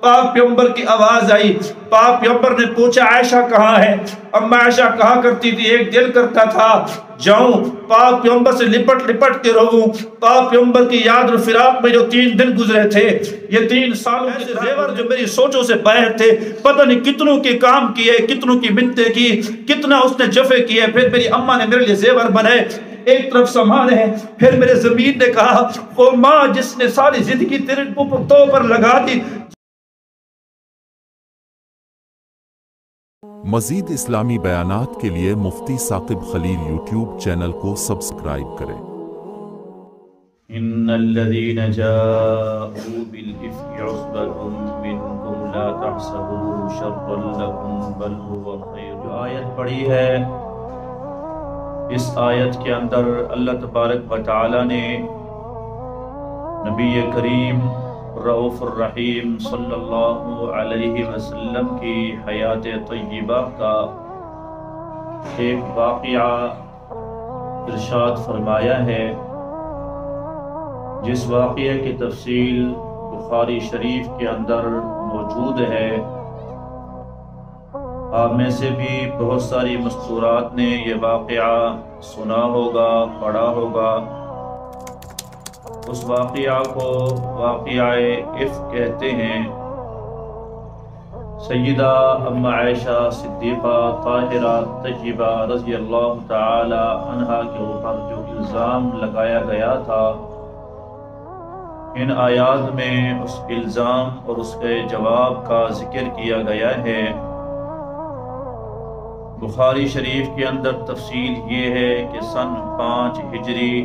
پاک پیغمبر کی آواز آئی، پاک پیغمبر نے پوچھا عائشہ کہاں ہے؟ اما عائشہ کہا کرتی تھی ایک دل کرتا تھا جاؤں پاک پیغمبر سے لپٹ کے رہوں، پاک پیغمبر کی یاد اور فراق میں جو 3 دن گزرے تھے، یہ 3 سالوں کے زیور جو میری سوچوں سے باہر تھے، پتہ نہیں کتنوں کے کام کیے، کتنوں کی منتیں کی، کتنا اس نے جفے کیے، پھر میری اماں نے میرے لیے زیور بنائے، ایک طرف سامان ہے۔ پھر میرے زمین نے کہا وہ ماں جس نے ساری زندگی تیرے تو پر لگا دی۔ مزید اسلامی بیانات کے لیے مفتی ثاقب خلیل یوٹیوب چینل کو سبسکرائب کریں۔ ان الذين جاءوا بالإفك عصبة منكم لا تحسبوه شرا لكم بل هو خير۔ جو آیت پڑھی ہے، اس آیت کے اندر اللہ تبارک و تعالی نے نبی کریم رؤوف الرحیم صلی اللہ علیہ وسلم کی حیات طیبہ کا ایک واقعہ ارشاد فرمایا ہے، جس واقعے کی تفصیل بخاری شریف کے اندر موجود ہے۔ آپ میں سے بھی بہت ساری مستورات نے یہ واقعہ سنا ہوگا، پڑھا ہوگا۔ اس واقعہ کو واقعہ افک کہتے ہیں۔ سیدہ اما عائشہ صدیقہ طاہرہ طیبہ رضی اللہ تعالی عنہا کے اوپر جو الزام لگایا گیا تھا، ان آیات میں اس الزام اور اس کے جواب کا ذکر کیا گیا ہے۔ بخاری شریف کے اندر تفصیل یہ ہے کہ سن 5 ہجری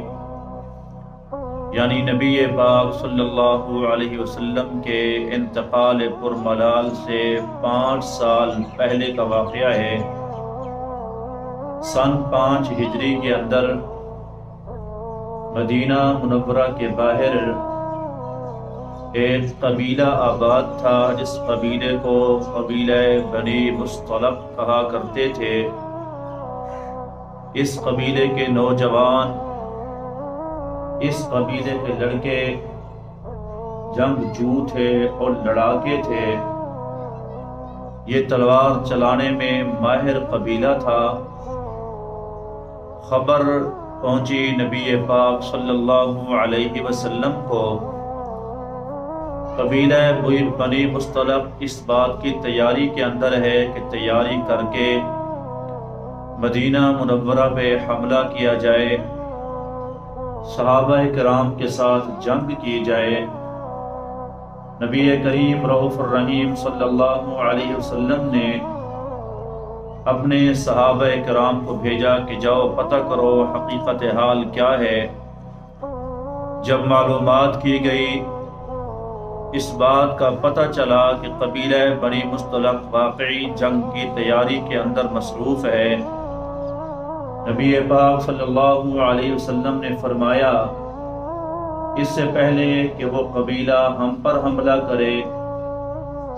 یعنی نبی پاک صلی اللہ علیہ وسلم کے انتقال پرملال سے 5 سال پہلے کا واقعہ ہے۔ سن 5 ہجری کے اندر مدینہ منورہ کے باہر ایک قبیلہ آباد تھا، جس قبیلے کو قبیلہ بنی مصطلق کہا کرتے تھے۔ اس قبیلے کے نوجوان، اس قبیلے کے لڑکے جنگجو تھے اور لڑاکے تھے۔ یہ تلوار چلانے میں ماہر قبیلہ تھا۔ خبر پہنچی نبی پاک صلی اللہ علیہ وسلم کو۔ قبیلہ بنی مصطلق اس بات کی تیاری کے اندر ہے کہ تیاری کر کے مدینہ منورہ پہ حملہ کیا جائے، صحابہ کرام کے ساتھ جنگ کی جائے۔ نبی کریم رؤوف الرحیم صلی اللہ علیہ وسلم نے اپنے صحابہ کرام کو بھیجا کہ جاؤ پتہ کرو حقیقت حال کیا ہے۔ جب معلومات کی گئی، اس بات کا پتہ چلا کہ قبیلہ بنی مصطلق واقعی جنگ کی تیاری کے اندر مصروف ہے۔ نبی پاک صلی اللہ علیہ وسلم نے فرمایا اس سے پہلے کہ وہ قبیلہ ہم پر حملہ کرے،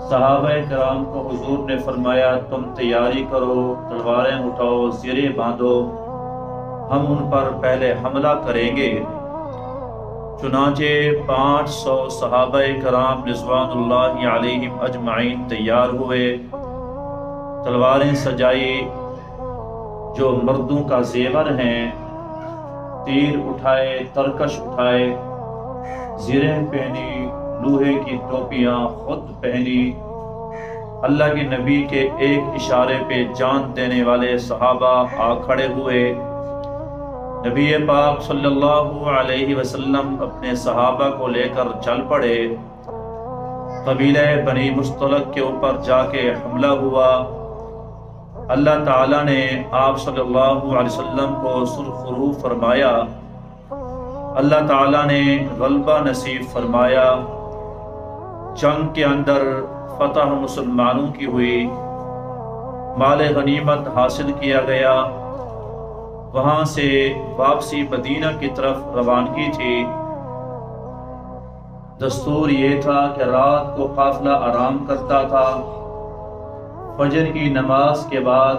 صحابہ کرام کو حضور نے فرمایا تم تیاری کرو، تلواریں اٹھاؤ، زرے باندھو، ہم ان پر پہلے حملہ کریں گے۔ چنانچہ 500 صحابہ کرام رضوان اللہ علیہم اجمعین تیار ہوئے، تلواریں سجائی، جو مردوں کا زیور ہیں، تیر اٹھائے، ترکش اٹھائے، زریں پہنی، لوہے کی ٹوپیاں خود پہنی۔ اللہ کے نبی کے ایک اشارے پہ جان دینے والے صحابہ آ کھڑے ہوئے۔ نبی پاک صلی اللہ علیہ وسلم اپنے صحابہ کو لے کر چل پڑے۔ قبیلہ بنی مصطلق کے اوپر جا کے حملہ ہوا۔ اللہ تعالیٰ نے آپ صلی اللہ علیہ وسلم کو سرخرو فرمایا، اللہ تعالیٰ نے غلبہ نصیب فرمایا۔ جنگ کے اندر فتح مسلمانوں کی ہوئی، مال غنیمت حاصل کیا گیا۔ وہاں سے واپسی مدینہ کی طرف روانگی تھی۔ دستور یہ تھا کہ رات کو قافلہ آرام کرتا تھا، فجر کی نماز کے بعد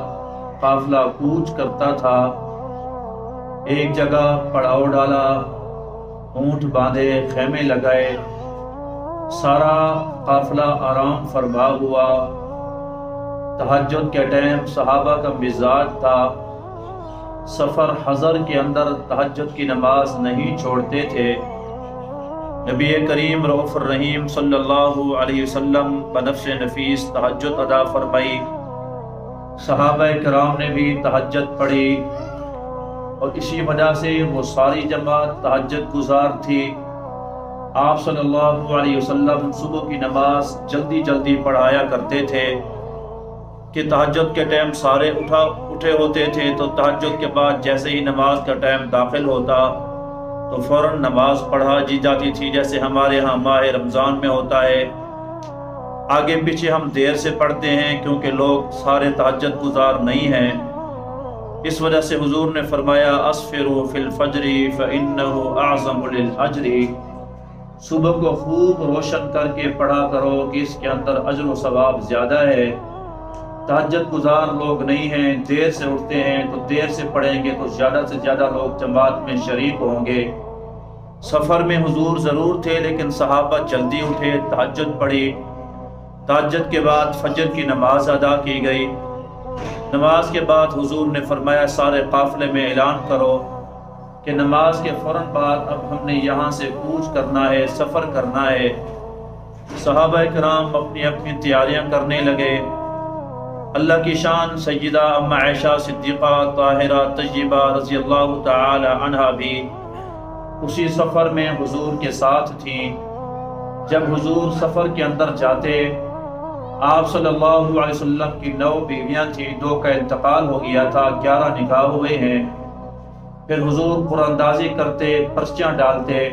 قافلہ کوچ کرتا تھا۔ ایک جگہ پڑاؤ ڈالا، اونٹ باندھے، خیمے لگائے، سارا قافلہ آرام فرما ہوا۔ تہجد کے ٹائم صحابہ کا مزاج تھا، سفر حضر کے اندر تہجد کی نماز نہیں چھوڑتے تھے۔ نبی کریم رؤوف الرحیم صلی اللہ علیہ وسلم بنفس نفیس تہجد ادا فرمائی، صحابہ کرام نے بھی تہجد پڑھی، اور اسی وجہ سے وہ ساری جماعت تہجد گزار تھی۔ آپ صلی اللہ علیہ وسلم صبح کی نماز جلدی جلدی پڑھایا کرتے تھے کہ تہجد کے ٹائم سارے اٹھے ہوتے تھے، تو تہجد کے بعد جیسے ہی نماز کا ٹائم داخل ہوتا تو فوراً نماز پڑھا جی جاتی تھی، جیسے ہمارے ہاں ماہ رمضان میں ہوتا ہے۔ آگے پیچھے ہم دیر سے پڑھتے ہیں کیونکہ لوگ سارے تہجد گزار نہیں ہیں، اس وجہ سے حضور نے فرمایا اسفروا فی الفجر فإنہ اعظم للأجر، صبح کو خوب روشن کر کے پڑھا کرو کہ اس کے اندر اجر و ثواب زیادہ ہے۔ تہجد گزار لوگ نہیں ہیں، دیر سے اٹھتے ہیں، تو دیر سے پڑھیں گے تو زیادہ سے زیادہ لوگ جماعت میں شریک ہوں گے۔ سفر میں حضور ضرور تھے لیکن صحابہ جلدی اٹھے، تہجد پڑھی، تہجد کے بعد فجر کی نماز ادا کی گئی۔ نماز کے بعد حضور نے فرمایا سارے قافلے میں اعلان کرو کہ نماز کے فوراً بعد اب ہم نے یہاں سے کوچ کرنا ہے، سفر کرنا ہے۔ صحابہ کرام اپنی اپنی تیاریاں کرنے لگے۔ اللہ کی شان سیدہ ام عائشہ صدیقہ طاہرہ طیبہ رضی اللہ تعالی عنہا بھی اسی سفر میں حضور کے ساتھ تھیں۔ جب حضور سفر کے اندر جاتے، آپ صلی اللہ علیہ وسلم کی 9 بیویاں تھیں، 2 کا انتقال ہو گیا تھا، 11 نکاح ہوئے ہیں۔ پھر حضور قرآن اندازی کرتے، پرچیاں ڈالتے،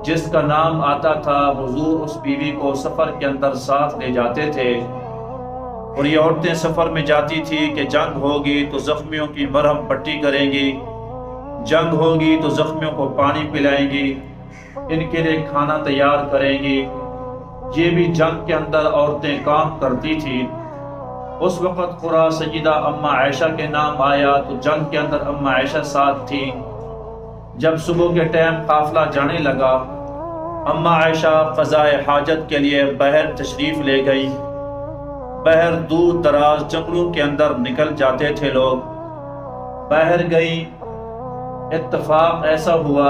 جس کا نام آتا تھا حضور اس بیوی کو سفر کے اندر ساتھ لے جاتے تھے۔ اور یہ عورتیں سفر میں جاتی تھی کہ جنگ ہوگی تو زخمیوں کی مرہم پٹی کریں گی، جنگ ہوگی تو زخمیوں کو پانی پلائیں گی، ان کے لیے کھانا تیار کریں گی۔ یہ بھی جنگ کے اندر عورتیں کام کرتی تھی۔ اس وقت قرآن سیدہ ام عائشہ کے نام آیا تو جنگ کے اندر ام عائشہ ساتھ تھی۔ جب صبح کے ٹائم قافلہ جانے لگا، ام عائشہ قضاء حاجت کے لیے بحر تشریف لے گئی۔ بحر دور دراز جنگلوں کے اندر نکل جاتے تھے لوگ، بحر گئی۔ اتفاق ایسا ہوا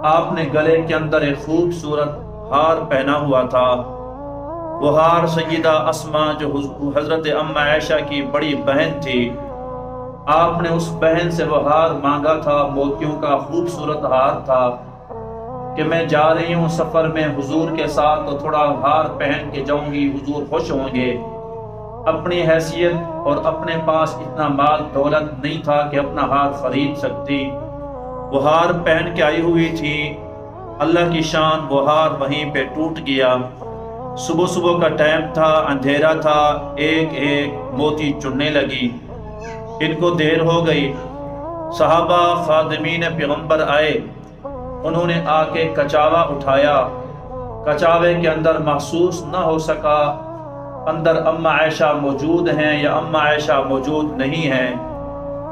آپ نے گلے کے اندر ایک خوبصورت ہار پہنا ہوا تھا۔ وہ ہار سیدہ اسماء جو حضرت ام عائشہ کی بڑی بہن تھی، آپ نے اس بہن سے وہ ہار مانگا تھا، موتیوں کا خوبصورت ہار تھا کہ میں جا رہی ہوں سفر میں حضور کے ساتھ تو تھوڑا ہار پہن کے جاؤں گی، حضور خوش ہوں گے۔ اپنی حیثیت اور اپنے پاس اتنا مال دولت نہیں تھا کہ اپنا ہار خرید سکتی، وہ ہار پہن کے آئی ہوئی تھی۔ اللہ کی شان وہ ہار وہیں پہ ٹوٹ گیا۔ صبح کا ٹائم تھا، اندھیرا تھا، ایک ایک موتی چننے لگی، ان کو دیر ہو گئی۔ صحابہ خادمین پیغمبر آئے، انہوں نے آ کے کچاوا اٹھایا، کچاوے کے اندر محسوس نہ ہو سکا اندر ام عائشہ موجود ہیں یا ام عائشہ موجود نہیں ہیں۔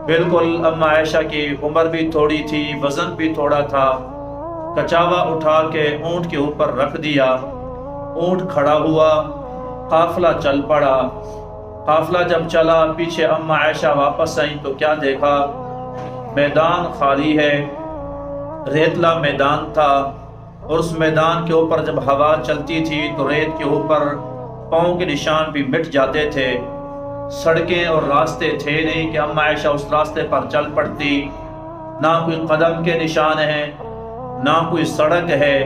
بالکل ام عائشہ کی عمر بھی تھوڑی تھی، وزن بھی تھوڑا تھا۔ کچاوا اٹھا کے اونٹ کے اوپر رکھ دیا، اونٹ کھڑا ہوا، قافلہ چل پڑا۔ قافلہ جب چلا، پیچھے ام عائشہ واپس آئیں تو کیا دیکھا؟ میدان خالی ہے، ریتلا میدان تھا، اور اس میدان کے اوپر جب ہوا چلتی تھی تو ریت کے اوپر پاؤں کے نشان بھی مٹ جاتے تھے۔ سڑکیں اور راستے تھے نہیں کہ ام عائشہ اس راستے پر چل پڑتی، نہ کوئی قدم کے نشان ہیں، نہ کوئی سڑک ہے۔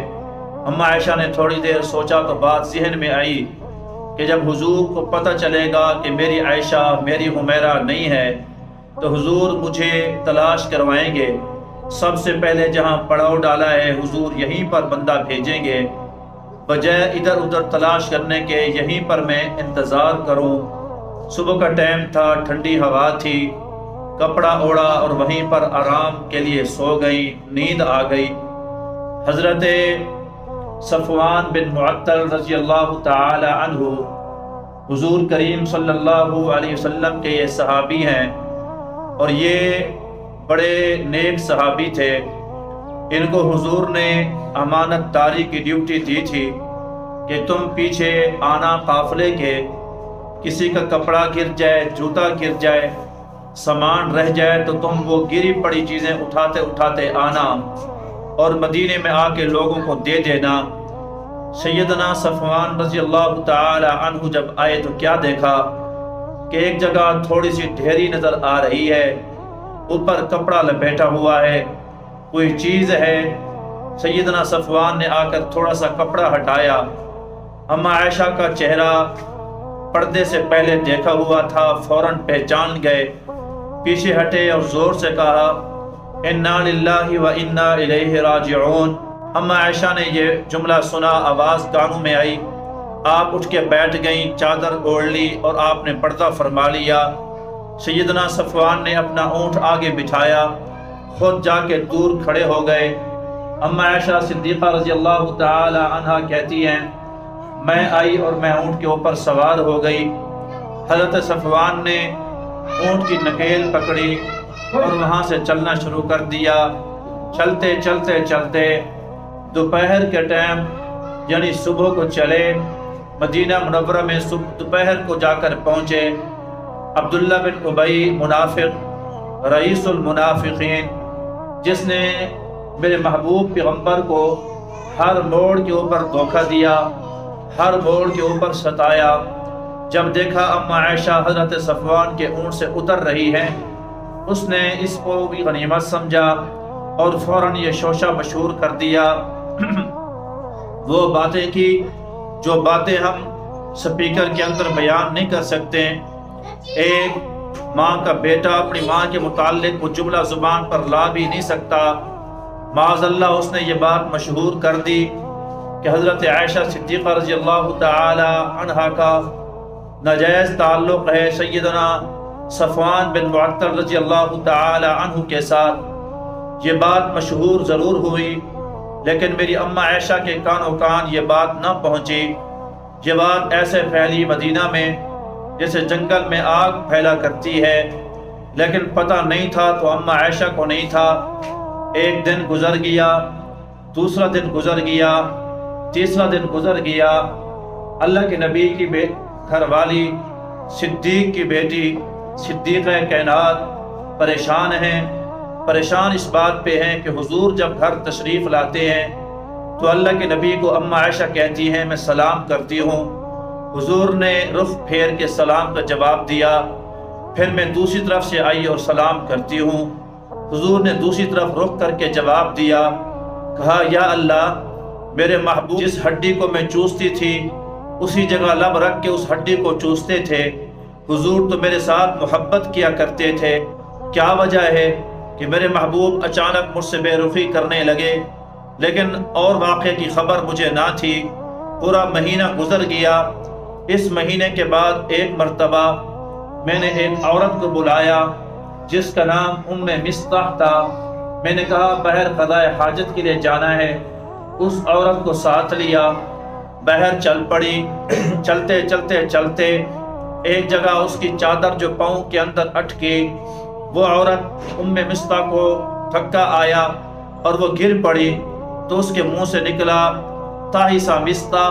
ام عائشہ نے تھوڑی دیر سوچا تو بات ذہن میں آئی کہ جب حضور کو پتہ چلے گا کہ میری عائشہ میری حمیرہ نہیں ہے تو حضور مجھے تلاش کروائیں گے، سب سے پہلے جہاں پڑاؤ ڈالا ہے حضور یہیں پر بندہ بھیجیں گے، بجائے ادھر ادھر تلاش کرنے کے یہیں پر میں انتظار کروں۔ صبح کا ٹائم تھا، ٹھنڈی ہوا تھی، کپڑا اوڑا اور وہیں پر آرام کے لیے سو گئی، نیند آ گئی۔ حضرت صفوان بن معطل رضی اللہ تعالی عنہ حضور کریم صلی اللہ علیہ وسلم کے یہ صحابی ہیں، اور یہ بڑے نیک صحابی تھے۔ ان کو حضور نے امانت داری کی ڈیوٹی دی تھی۔ کہ تم پیچھے آنا قافلے کے، کسی کا کپڑا گر جائے، جوتا گر جائے، سامان رہ جائے تو تم وہ گری پڑی چیزیں اٹھاتے اٹھاتے آنا اور مدینے میں آ کے لوگوں کو دے دینا۔ سیدنا صفوان رضی اللہ تعالی عنہ جب آئے تو کیا دیکھا کہ ایک جگہ تھوڑی سی ڈھیری نظر آ رہی ہے، اوپر کپڑا لپیٹا ہوا ہے، کوئی چیز ہے۔ سیدنا صفوان نے آ کر تھوڑا سا کپڑا ہٹایا، اما عائشہ کا چہرہ پردے سے پہلے دیکھا ہوا تھا، فوراً پہچان گئے، پیچھے ہٹے اور زور سے کہا انا للہ و انا الیہ راجعون۔ اما عائشہ نے یہ جملہ سنا، آواز کانوں میں آئی، آپ اٹھ کے بیٹھ گئیں، چادر اوڑھ لی اور آپ نے پردہ فرما لیا۔ سیدنا صفوان نے اپنا اونٹ آگے بٹھایا، خود جا کے دور کھڑے ہو گئے۔ اما عائشہ صدیقہ رضی اللہ تعالی عنہا کہتی ہیں میں آئی اور میں اونٹ کے اوپر سوار ہو گئی۔ حضرت صفوان نے اونٹ کی نکیل پکڑی اور وہاں سے چلنا شروع کر دیا۔ چلتے چلتے چلتے دوپہر کے ٹائم یعنی صبح کو چلے، مدینہ منورہ میں دوپہر کو جا کر پہنچے۔ عبداللہ بن ابی منافق، رئیس المنافقین، جس نے میرے محبوب پیغمبر کو ہر موڑ کے اوپر دھوکہ دیا، ہر موڑ کے اوپر ستایا، جب دیکھا اما عائشہ حضرت صفوان کے اونٹ سے اتر رہی ہے، اس نے اس کو بھی غنیمت سمجھا اور فوراً یہ شوشہ مشہور کر دیا، وہ باتیں کی جو باتیں ہم سپیکر کے اندر بیان نہیں کر سکتے۔ ایک ماں کا بیٹا اپنی ماں کے متعلق وہ جملہ زبان پر لا بھی نہیں سکتا، معاذ اللہ اس نے یہ بات مشہور کر دی کہ حضرت عائشہ صدیقہ رضی اللہ تعالی عنہا کا ناجائز تعلق ہے سیدنا صفوان بن معطل رضی اللہ تعالی عنہ کے ساتھ۔ یہ بات مشہور ضرور ہوئی لیکن میری اماں عائشہ کے کانوں کان یہ بات نہ پہنچی۔ یہ بات ایسے پھیلی مدینہ میں جیسے جنگل میں آگ پھیلا کرتی ہے، لیکن پتہ نہیں تھا تو اماں عائشہ کو نہیں تھا۔ ایک دن گزر گیا، دوسرا دن گزر گیا، تیسرا دن گزر گیا، اللہ کے نبی کی گھر والی صدیق کی بیٹی صدیقہ کائنات پریشان ہیں، پریشان اس بات پہ ہیں کہ حضور جب گھر تشریف لاتے ہیں تو اللہ کے نبی کو اماں عائشہ کہتی ہیں میں سلام کرتی ہوں، حضور نے رخ پھیر کے سلام کا جواب دیا، پھر میں دوسری طرف سے آئی اور سلام کرتی ہوں، حضور نے دوسری طرف رخ کر کے جواب دیا، کہا یا اللہ میرے محبوب جس ہڈی کو میں چوستی تھی اسی جگہ لب رکھ کے اس ہڈی کو چوستے تھے، حضور تو میرے ساتھ محبت کیا کرتے تھے، کیا وجہ ہے کہ میرے محبوب اچانک مجھ سے بے رخی کرنے لگے؟ لیکن اور واقعے کی خبر مجھے نہ تھی۔ پورا مہینہ گزر گیا، اس مہینے کے بعد ایک مرتبہ میں نے ایک عورت کو بلایا جس کا نام مصطح تھا، میں نے کہا بہر قضاء حاجت کے لیے جانا ہے، اس عورت کو ساتھ لیا، بہر چل پڑی۔ چلتے چلتے چلتے ایک جگہ اس کی چادر جو پاؤں کے اندر اٹکی، وہ عورت مصطح کو دھکا آیا اور وہ گر پڑی تو اس کے منہ سے نکلا تاہیسا مصطح،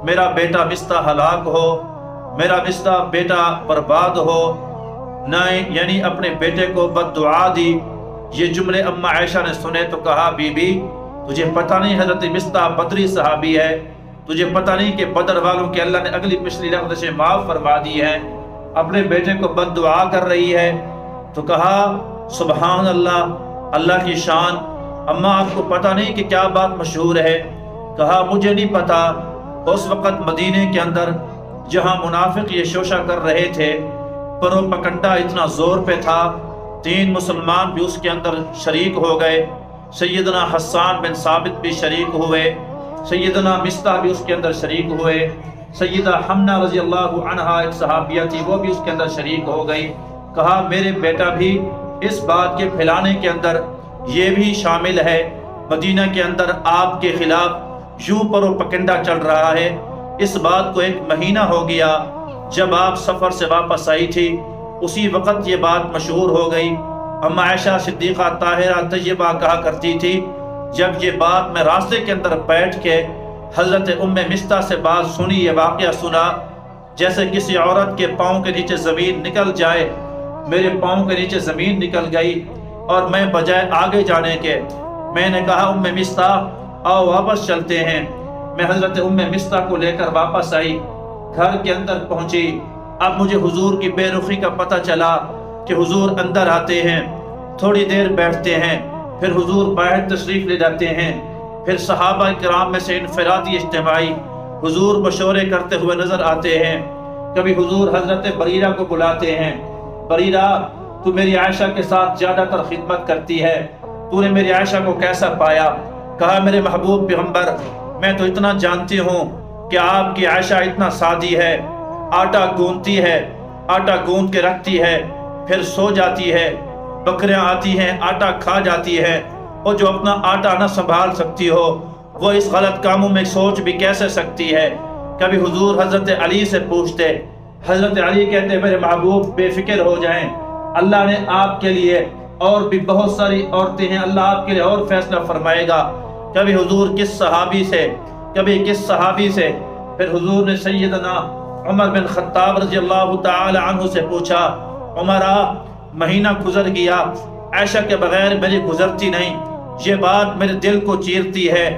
میرا بیٹا مصطح ہلاک ہو، میرا مصطح بیٹا برباد ہو، یعنی اپنے بیٹے کو بد دعا دی۔ یہ جملے اماں عائشہ نے سنے تو کہا بی بی تجھے پتہ نہیں حضرت مصطح بدری صحابی ہے، تجھے پتہ نہیں کہ بدر والوں کے اللہ نے اگلی پچھلی لغزشیں معاف فرما دی ہیں، اپنے بیٹے کو بد دعا کر رہی ہے؟ تو کہا سبحان اللہ، اللہ کی شان، اماں آپ کو پتہ نہیں کہ کیا بات مشہور ہے؟ کہا مجھے نہیں پتہ۔ اس وقت مدینے کے اندر جہاں منافق یہ شوشہ کر رہے تھے، پروپگنڈا اتنا زور پہ تھا، 3 مسلمان بھی اس کے اندر شریک ہو گئے، سیدنا حسان بن ثابت بھی شریک ہوئے، سیدنا مصطح بھی اس کے اندر شریک ہوئے، سیدہ حمنہ رضی اللہ عنہا ایک صحابیہ تھی وہ بھی اس کے اندر شریک ہو گئی۔ کہا میرے بیٹا بھی اس بات کے پھیلانے کے اندر یہ بھی شامل ہے، مدینہ کے اندر آپ کے خلاف یوں پروپگنڈا چل رہا ہے۔ اس بات کو 1 مہینہ ہو گیا، جب آپ سفر سے واپس آئی تھی اسی وقت یہ بات مشہور ہو گئی۔ اماں عائشہ صدیقہ طاہرہ طیبہ کہا کرتی تھی جب یہ بات میں راستے کے اندر بیٹھ کے حضرت مستح سے بات سنی، یہ واقعہ سنا، جیسے کسی عورت کے پاؤں کے نیچے زمین نکل جائے، میرے پاؤں کے نیچے زمین نکل گئی، اور میں بجائے آگے جانے کے میں نے کہا مستح آؤ واپس چلتے ہیں۔ میں حضرت مستح کو لے کر واپس آئی، گھر کے اندر پہنچی۔ اب مجھے حضور کی بے رخی کا پتہ چلا کہ حضور اندر آتے ہیں، تھوڑی دیر بیٹھتے ہیں، پھر حضور باہر تشریف لے جاتے ہیں، پھر صحابہ کرام میں سے انفرادی اجتماعی حضور مشورے کرتے ہوئے نظر آتے ہیں۔ کبھی حضور حضرت بریرہ کو بلاتے ہیں، بریرہ تو میری عائشہ کے ساتھ زیادہ تر خدمت کرتی ہے، تو نے میری عائشہ کو کیسا پایا؟ کہا میرے محبوب پیغمبر، میں تو اتنا جانتی ہوں کہ آپ کی عائشہ اتنا سادی ہے، آٹا گوندتی ہے، آٹا گوند کے رکھتی ہے، پھر سو جاتی ہے، بکریاں آتی ہیں آٹا کھا جاتی ہے، اور جو اپنا آٹا نہ سنبھال سکتی ہو وہ اس غلط کاموں میں سوچ بھی کیسے سکتی ہے؟ کبھی حضور حضرت علی سے پوچھتے، حضرت علی کہتے میرے محبوب بے فکر ہو جائیں، اللہ نے آپ کے لیے اور بھی بہت ساری عورتیں ہیں، اللہ آپ کے لیے اور فیصلہ فرمائے گا۔ کبھی حضور کس صحابی سے، کبھی کس صحابی سے، پھر حضور نے سیدنا عمر بن خطاب رضی اللہ تعالی عنہ سے پوچھا، عمرہ مہینہ گزر گیا، عائشہ کے بغیر میری گزرتی نہیں، یہ بات میرے دل کو چیرتی ہے،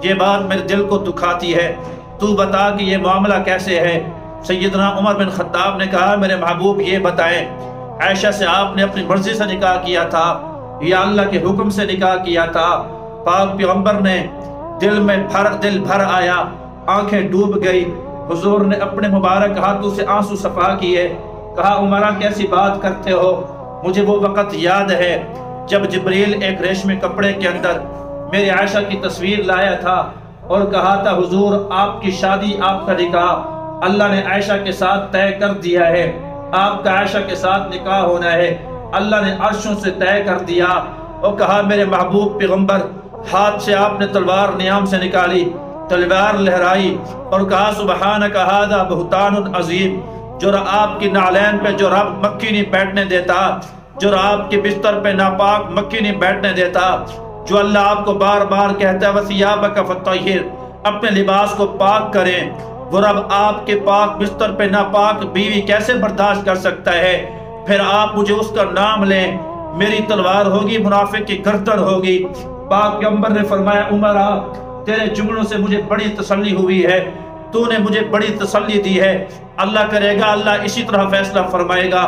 یہ بات میرے دل کو دکھاتی ہے، تو بتا کہ یہ معاملہ کیسے ہے؟ سیدنا عمر بن خطاب نے کہا میرے محبوب یہ بتائیں، عائشہ سے آپ نے اپنی مرضی سے نکاح کیا تھا یا اللہ کے حکم سے نکاح کیا تھا؟ پاک پیغمبر نے دل بھر آیا، آنکھیں ڈوب گئی، حضور نے اپنے مبارک ہاتھوں سے آنسو صفا کیے، کہا عمرہ کیسی بات کرتے ہو؟ مجھے وہ وقت یاد ہے جب جبریل ایک ریشمی کپڑے کے اندر میری عائشہ کی تصویر لایا تھا اور کہا تھا حضور آپ کی شادی، آپ کا نکاح اللہ نے عائشہ کے ساتھ طے کر دیا ہے، آپ کا عائشہ کے ساتھ نکاح ہونا ہے، اللہ نے عرشوں سے طے کر دیا۔ اور کہا میرے محبوب پیغمبر، ہاتھ سے آپ نے تلوار نیام سے نکالی، تلوار لہرائی اور کہا سبحانک ھذا بہتان عظیم، جو آپ کی نعلین پہ جو رب مکھی نہیں بیٹھنے دیتا، جو آپ کے بستر پہ ناپاک مکھی نہیں بیٹھنے دیتا، جو اللہ آپ کو بار بار کہتا ہے وَثِيَابَكَ فَطَّهِّرْ، اپنے لباس کو پاک کریں، وہ رب آپ کے پاک بستر پہ ناپاک بیوی کیسے برداشت کر سکتا ہے؟ پھر آپ مجھے اس کا نام لیں، میری تلوار ہوگی منافق کی گردن ہوگی۔ پاک پیغمبر نے فرمایا عمرہ تیرے جملوں سے مجھے بڑی تسلی ہوئی ہے، تو نے مجھے بڑی تسلی دی ہے، اللہ کرے گا اللہ اسی طرح فیصلہ فرمائے گا۔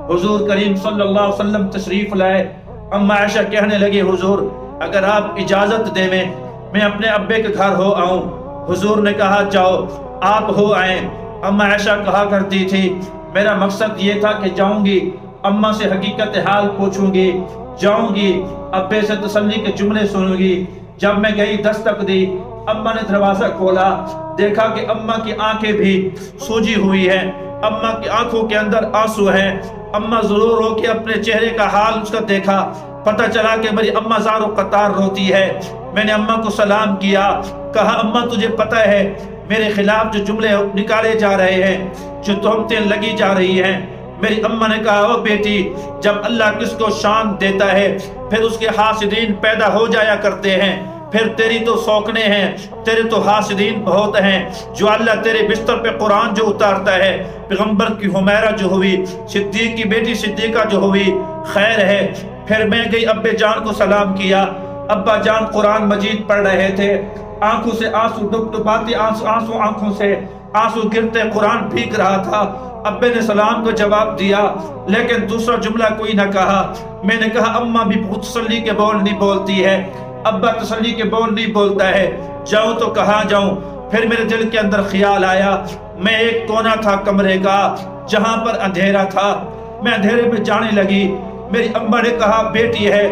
حضور کریم صلی اللہ علیہ وسلم تشریف لائے، اما عائشہ کہنے لگی حضور اگر آپ اجازت دے میں اپنے ابے کے گھر ہو آؤں۔ حضور نے کہا جاؤ، آپ ہو آئیں۔ اما عائشہ کہا کرتی تھی میرا مقصد یہ تھا کہ جاؤں گی اماں سے حقیقت حال پوچھوں گی، جاؤں گی ابے سے تسلی کے جملے سنوں گی۔ جب میں گئی دستک دی، اماں نے دروازہ کھولا، دیکھا کہ اماں کی آنکھیں بھی سوجی ہوئی ہیں، اماں کی آنکھوں کے اندر آنسو ہیں۔ اماں ضرور ہو کے اپنے چہرے کا حال اس کا دیکھا، پتہ چلا کہ میری اماں زار و قطار روتی ہے۔ میں نے اماں کو سلام کیا، کہا اماں تجھے پتہ ہے میرے خلاف جو جملے نکالے جا رہے ہیں، جو تہمتیں لگی جا رہی ہیں؟ میری اماں نے کہا او بیٹی، جب اللہ کس کو شان دیتا ہے پھر اس کے حاسدین پیدا ہو جایا کرتے ہیں، پھر تیری تو سوکنے ہیں، تیرے تو حاسدین بہت ہیں۔ جو اللہ تیرے بستر پہ قرآن جو اتارتا ہے، پیغمبر کی حمیرہ جو ہوئی، صدیق کی بیٹی صدیقہ جو ہوئی، خیر ہے۔ پھر میں گئی ابے جان کو سلام کیا، ابا جان قرآن مجید پڑھ رہے تھے، آنکھوں سے آنسو ڈبڈباتے، آنسو آنکھوں سے آنسو گرتے قرآن بھیگ رہا تھا۔ ابے نے سلام کو جواب دیا لیکن دوسرا جملہ کوئی نہ کہا۔ میں نے کہا اماں بھی بہت تسلی کے بول نہیں بولتی ہے، ابا تسلی کے بول نہیں بولتا ہے، جاؤں تو کہاں جاؤں؟ پھر میرے دل کے اندر خیال آیا، میں ایک کونا تھا کمرے کا جہاں پر اندھیرا تھا، میں اندھیرے میں جانے لگی۔ میری اماں نے کہا بیٹی ہے،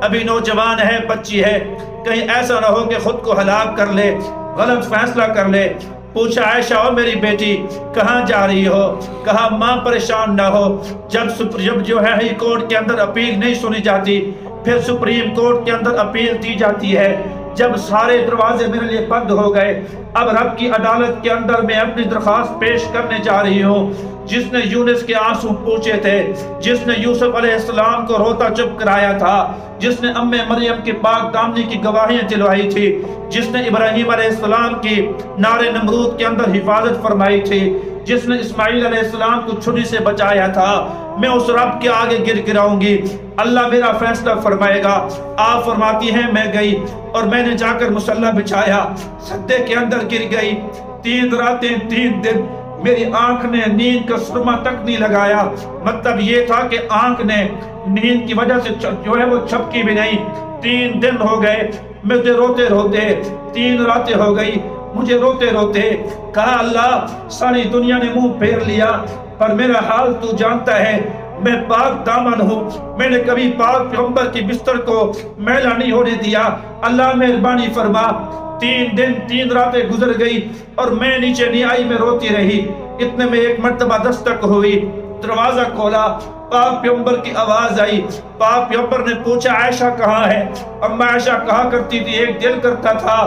ابھی نوجوان ہے، بچی ہے، کہیں ایسا نہ ہو کہ خود کو ہلاک کر لے، غلط فیصلہ کر لے۔ پوچھا عائشہ او میری بیٹی کہاں جا رہی ہو؟ کہا ماں پریشان نہ ہو، جب جو ہے ہائی کورٹ کے اندر اپیل نہیں سنی جاتی، پھر سپریم کورٹ کے اندر اپیل دی جاتی ہے، جب سارے دروازے میرے لیے بند ہو گئے، اب رب کی عدالت کے اندر میں اپنی درخواست پیش کرنے جا رہی ہوں۔ جس نے یونس کے آنسو پوچھے تھے، جس نے یوسف علیہ السلام کو روتا چپ کرایا تھا، جس نے ام مریم کی پاک دامنی کی گواہیاں دلوائی تھی، جس نے ابراہیم علیہ السلام کی نار نمرود کے اندر حفاظت فرمائی تھی، جس نے اسماعیل علیہ السلام کو چھری سے بچایا تھا، میں اس رب کے آگے گر گراؤں گی، اللہ میرا فیصلہ فرمائے گا۔ آپ فرماتی ہیں میں گئی اور میں نے جا کر مصلی بچھایا، سجدے کے اندر گر گئی، 3 راتیں 3 دن میری آنکھ نے نیند کا سرما تک نہیں لگایا۔ مطلب یہ تھا کہ آنکھ نے نیند کی وجہ سے جو ہے وہ چھپکی بھی نہیں۔ 3 دن ہو گئے مجھے روتے روتے، 3 راتیں ہو گئی مجھے روتے روتے۔ کہا اللہ ساری دنیا نے منہ پھیر لیا پر میرا حال تو جانتا ہے، میں پاک دامن ہوں، میں نے کبھی پاک پیغمبر کی بستر کو میلا نہیں ہونے دیا، اللہ مہربانی فرما۔ 3 دن 3 راتیں گزر گئی اور میں نیچے نہیں آئی، میں روتی رہی۔ اتنے میں ایک مرتبہ دستک ہوئی، دروازہ کھولا، پاک پیغمبر کی آواز آئی۔ پاک پیغمبر نے پوچھا عائشہ کہاں ہے؟ اما عائشہ کہا کرتی تھی ایک دل کرتا تھا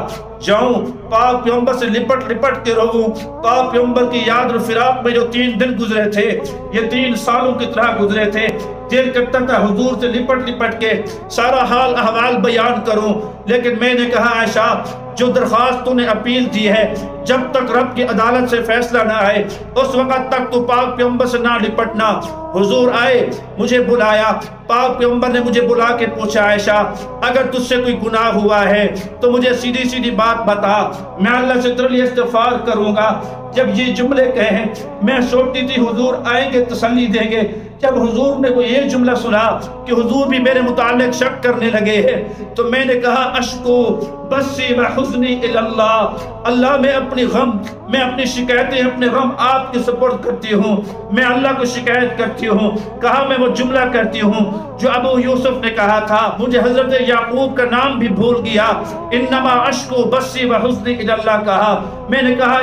جاؤں پاک پیغمبر سے لپٹ لپٹ کے روؤں، پاک پیغمبر کی یاد اور فراق میں جو 3 دن گزرے تھے یہ 3 سالوں کی طرح گزرے تھے۔ دل کرتا تھا حضور سے لپٹ لپٹ کے سارا حال احوال بیان کروں، لیکن میں نے کہا عائشہ جو درخواست تو نے اپیل دی ہے، جب تک رب کی عدالت سے فیصلہ نہ آئے اس وقت تک تو پاک پیغمبر سے نہ لپٹنا۔ حضور آئے، مجھے بلایا، پاک پیغمبر نے مجھے بلا کے پوچھا عائشہ اگر تجھ سے کوئی گناہ ہوا ہے تو مجھے سیدھی سیدھی بات بتا، میں اللہ سے تیرے لیے استغفار کروں گا۔ جب یہ جملے کہیں میں سوچتی تھی حضور آئیں گے تسلی دیں گے، جب حضور نے کوئی یہ جملہ سنا کہ حضور بھی میرے متعلق شک کرنے لگے ہیں تو میں نے کہا اشکو بسی و حزنی اللہ، اللہ میں اپنی غم، میں اپنی شکایتیں اپنے غم آپ کے سپرد کرتی ہوں، میں اللہ کو شکایت کرتی ہوں۔ کہا میں وہ جملہ کرتی ہوں جو ابو یوسف نے کہا تھا، مجھے حضرت یعقوب کا نام بھی بھول گیا، انما اشکو بسی و حزنی اللہ کہا۔ میں نے کہا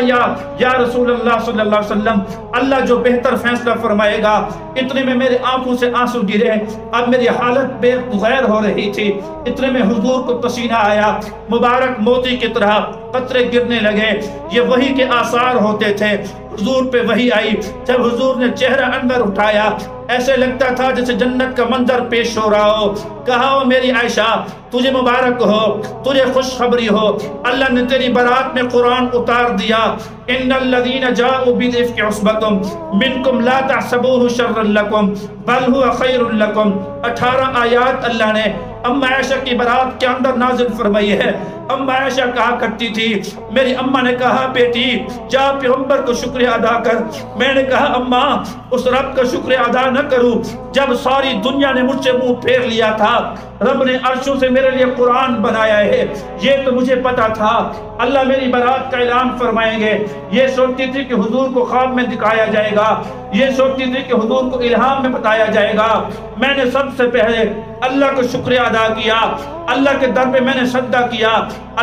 یا رسول اللہ صلی اللہ علیہ وسلم، اللہ جو بہتر فیصلہ فرمائے گا۔ اتنے میں میرے آنکھوں سے آنسو گرے، اب میری حالت بے غیر ہو رہی تھی۔ اتنے میں حضور کو پسینہ آیا، مبارک موتی کی طرح قطرے گرنے لگے، یہ وحی کے آثار ہوتے تھے۔ حضور پہ وحی آئی، جب حضور نے چہرہ انور اٹھایا ایسے لگتا تھا جیسے جنت کا منظر پیش ہو رہا ہو۔ کہا او میری عائشہ تجھے مبارک ہو، تجھے خوشخبری ہو، اللہ نے تیری برات میں قرآن اتار دیا۔ ان الذین جاؤوا بالافک عصبۃ منکم لا تحسبوه شرا لکم بل هو خیر لکم۔ 18 آیات اللہ نے اما عائشہ کی برات کے اندر نازل فرمائی ہے۔ اما عائشہ کہا کرتی تھی، میری اماں نے کہا بیٹی جا پیغمبر کو شکریہ ادا کر۔ میں نے کہا اماں اس رب کا شکریہ ادا نہ کروں جب ساری دنیا نے مجھ سے منہ پھیر لیا تھا، رب نے عرشوں سے میرے لیے قرآن بنایا ہے، یہ تو مجھے پتا تھا اللہ میری برات کا اعلان فرمائیں گے۔ یہ سوچتی تھی کہ حضور کو خواب میں دکھایا جائے گا، یہ سوچتی تھی کہ حضور کو الہام میں بتایا جائے گا۔ میں نے سب سے پہلے اللہ کو شکریہ ادا کیا، اللہ کے در پہ میں نے سجدہ کیا،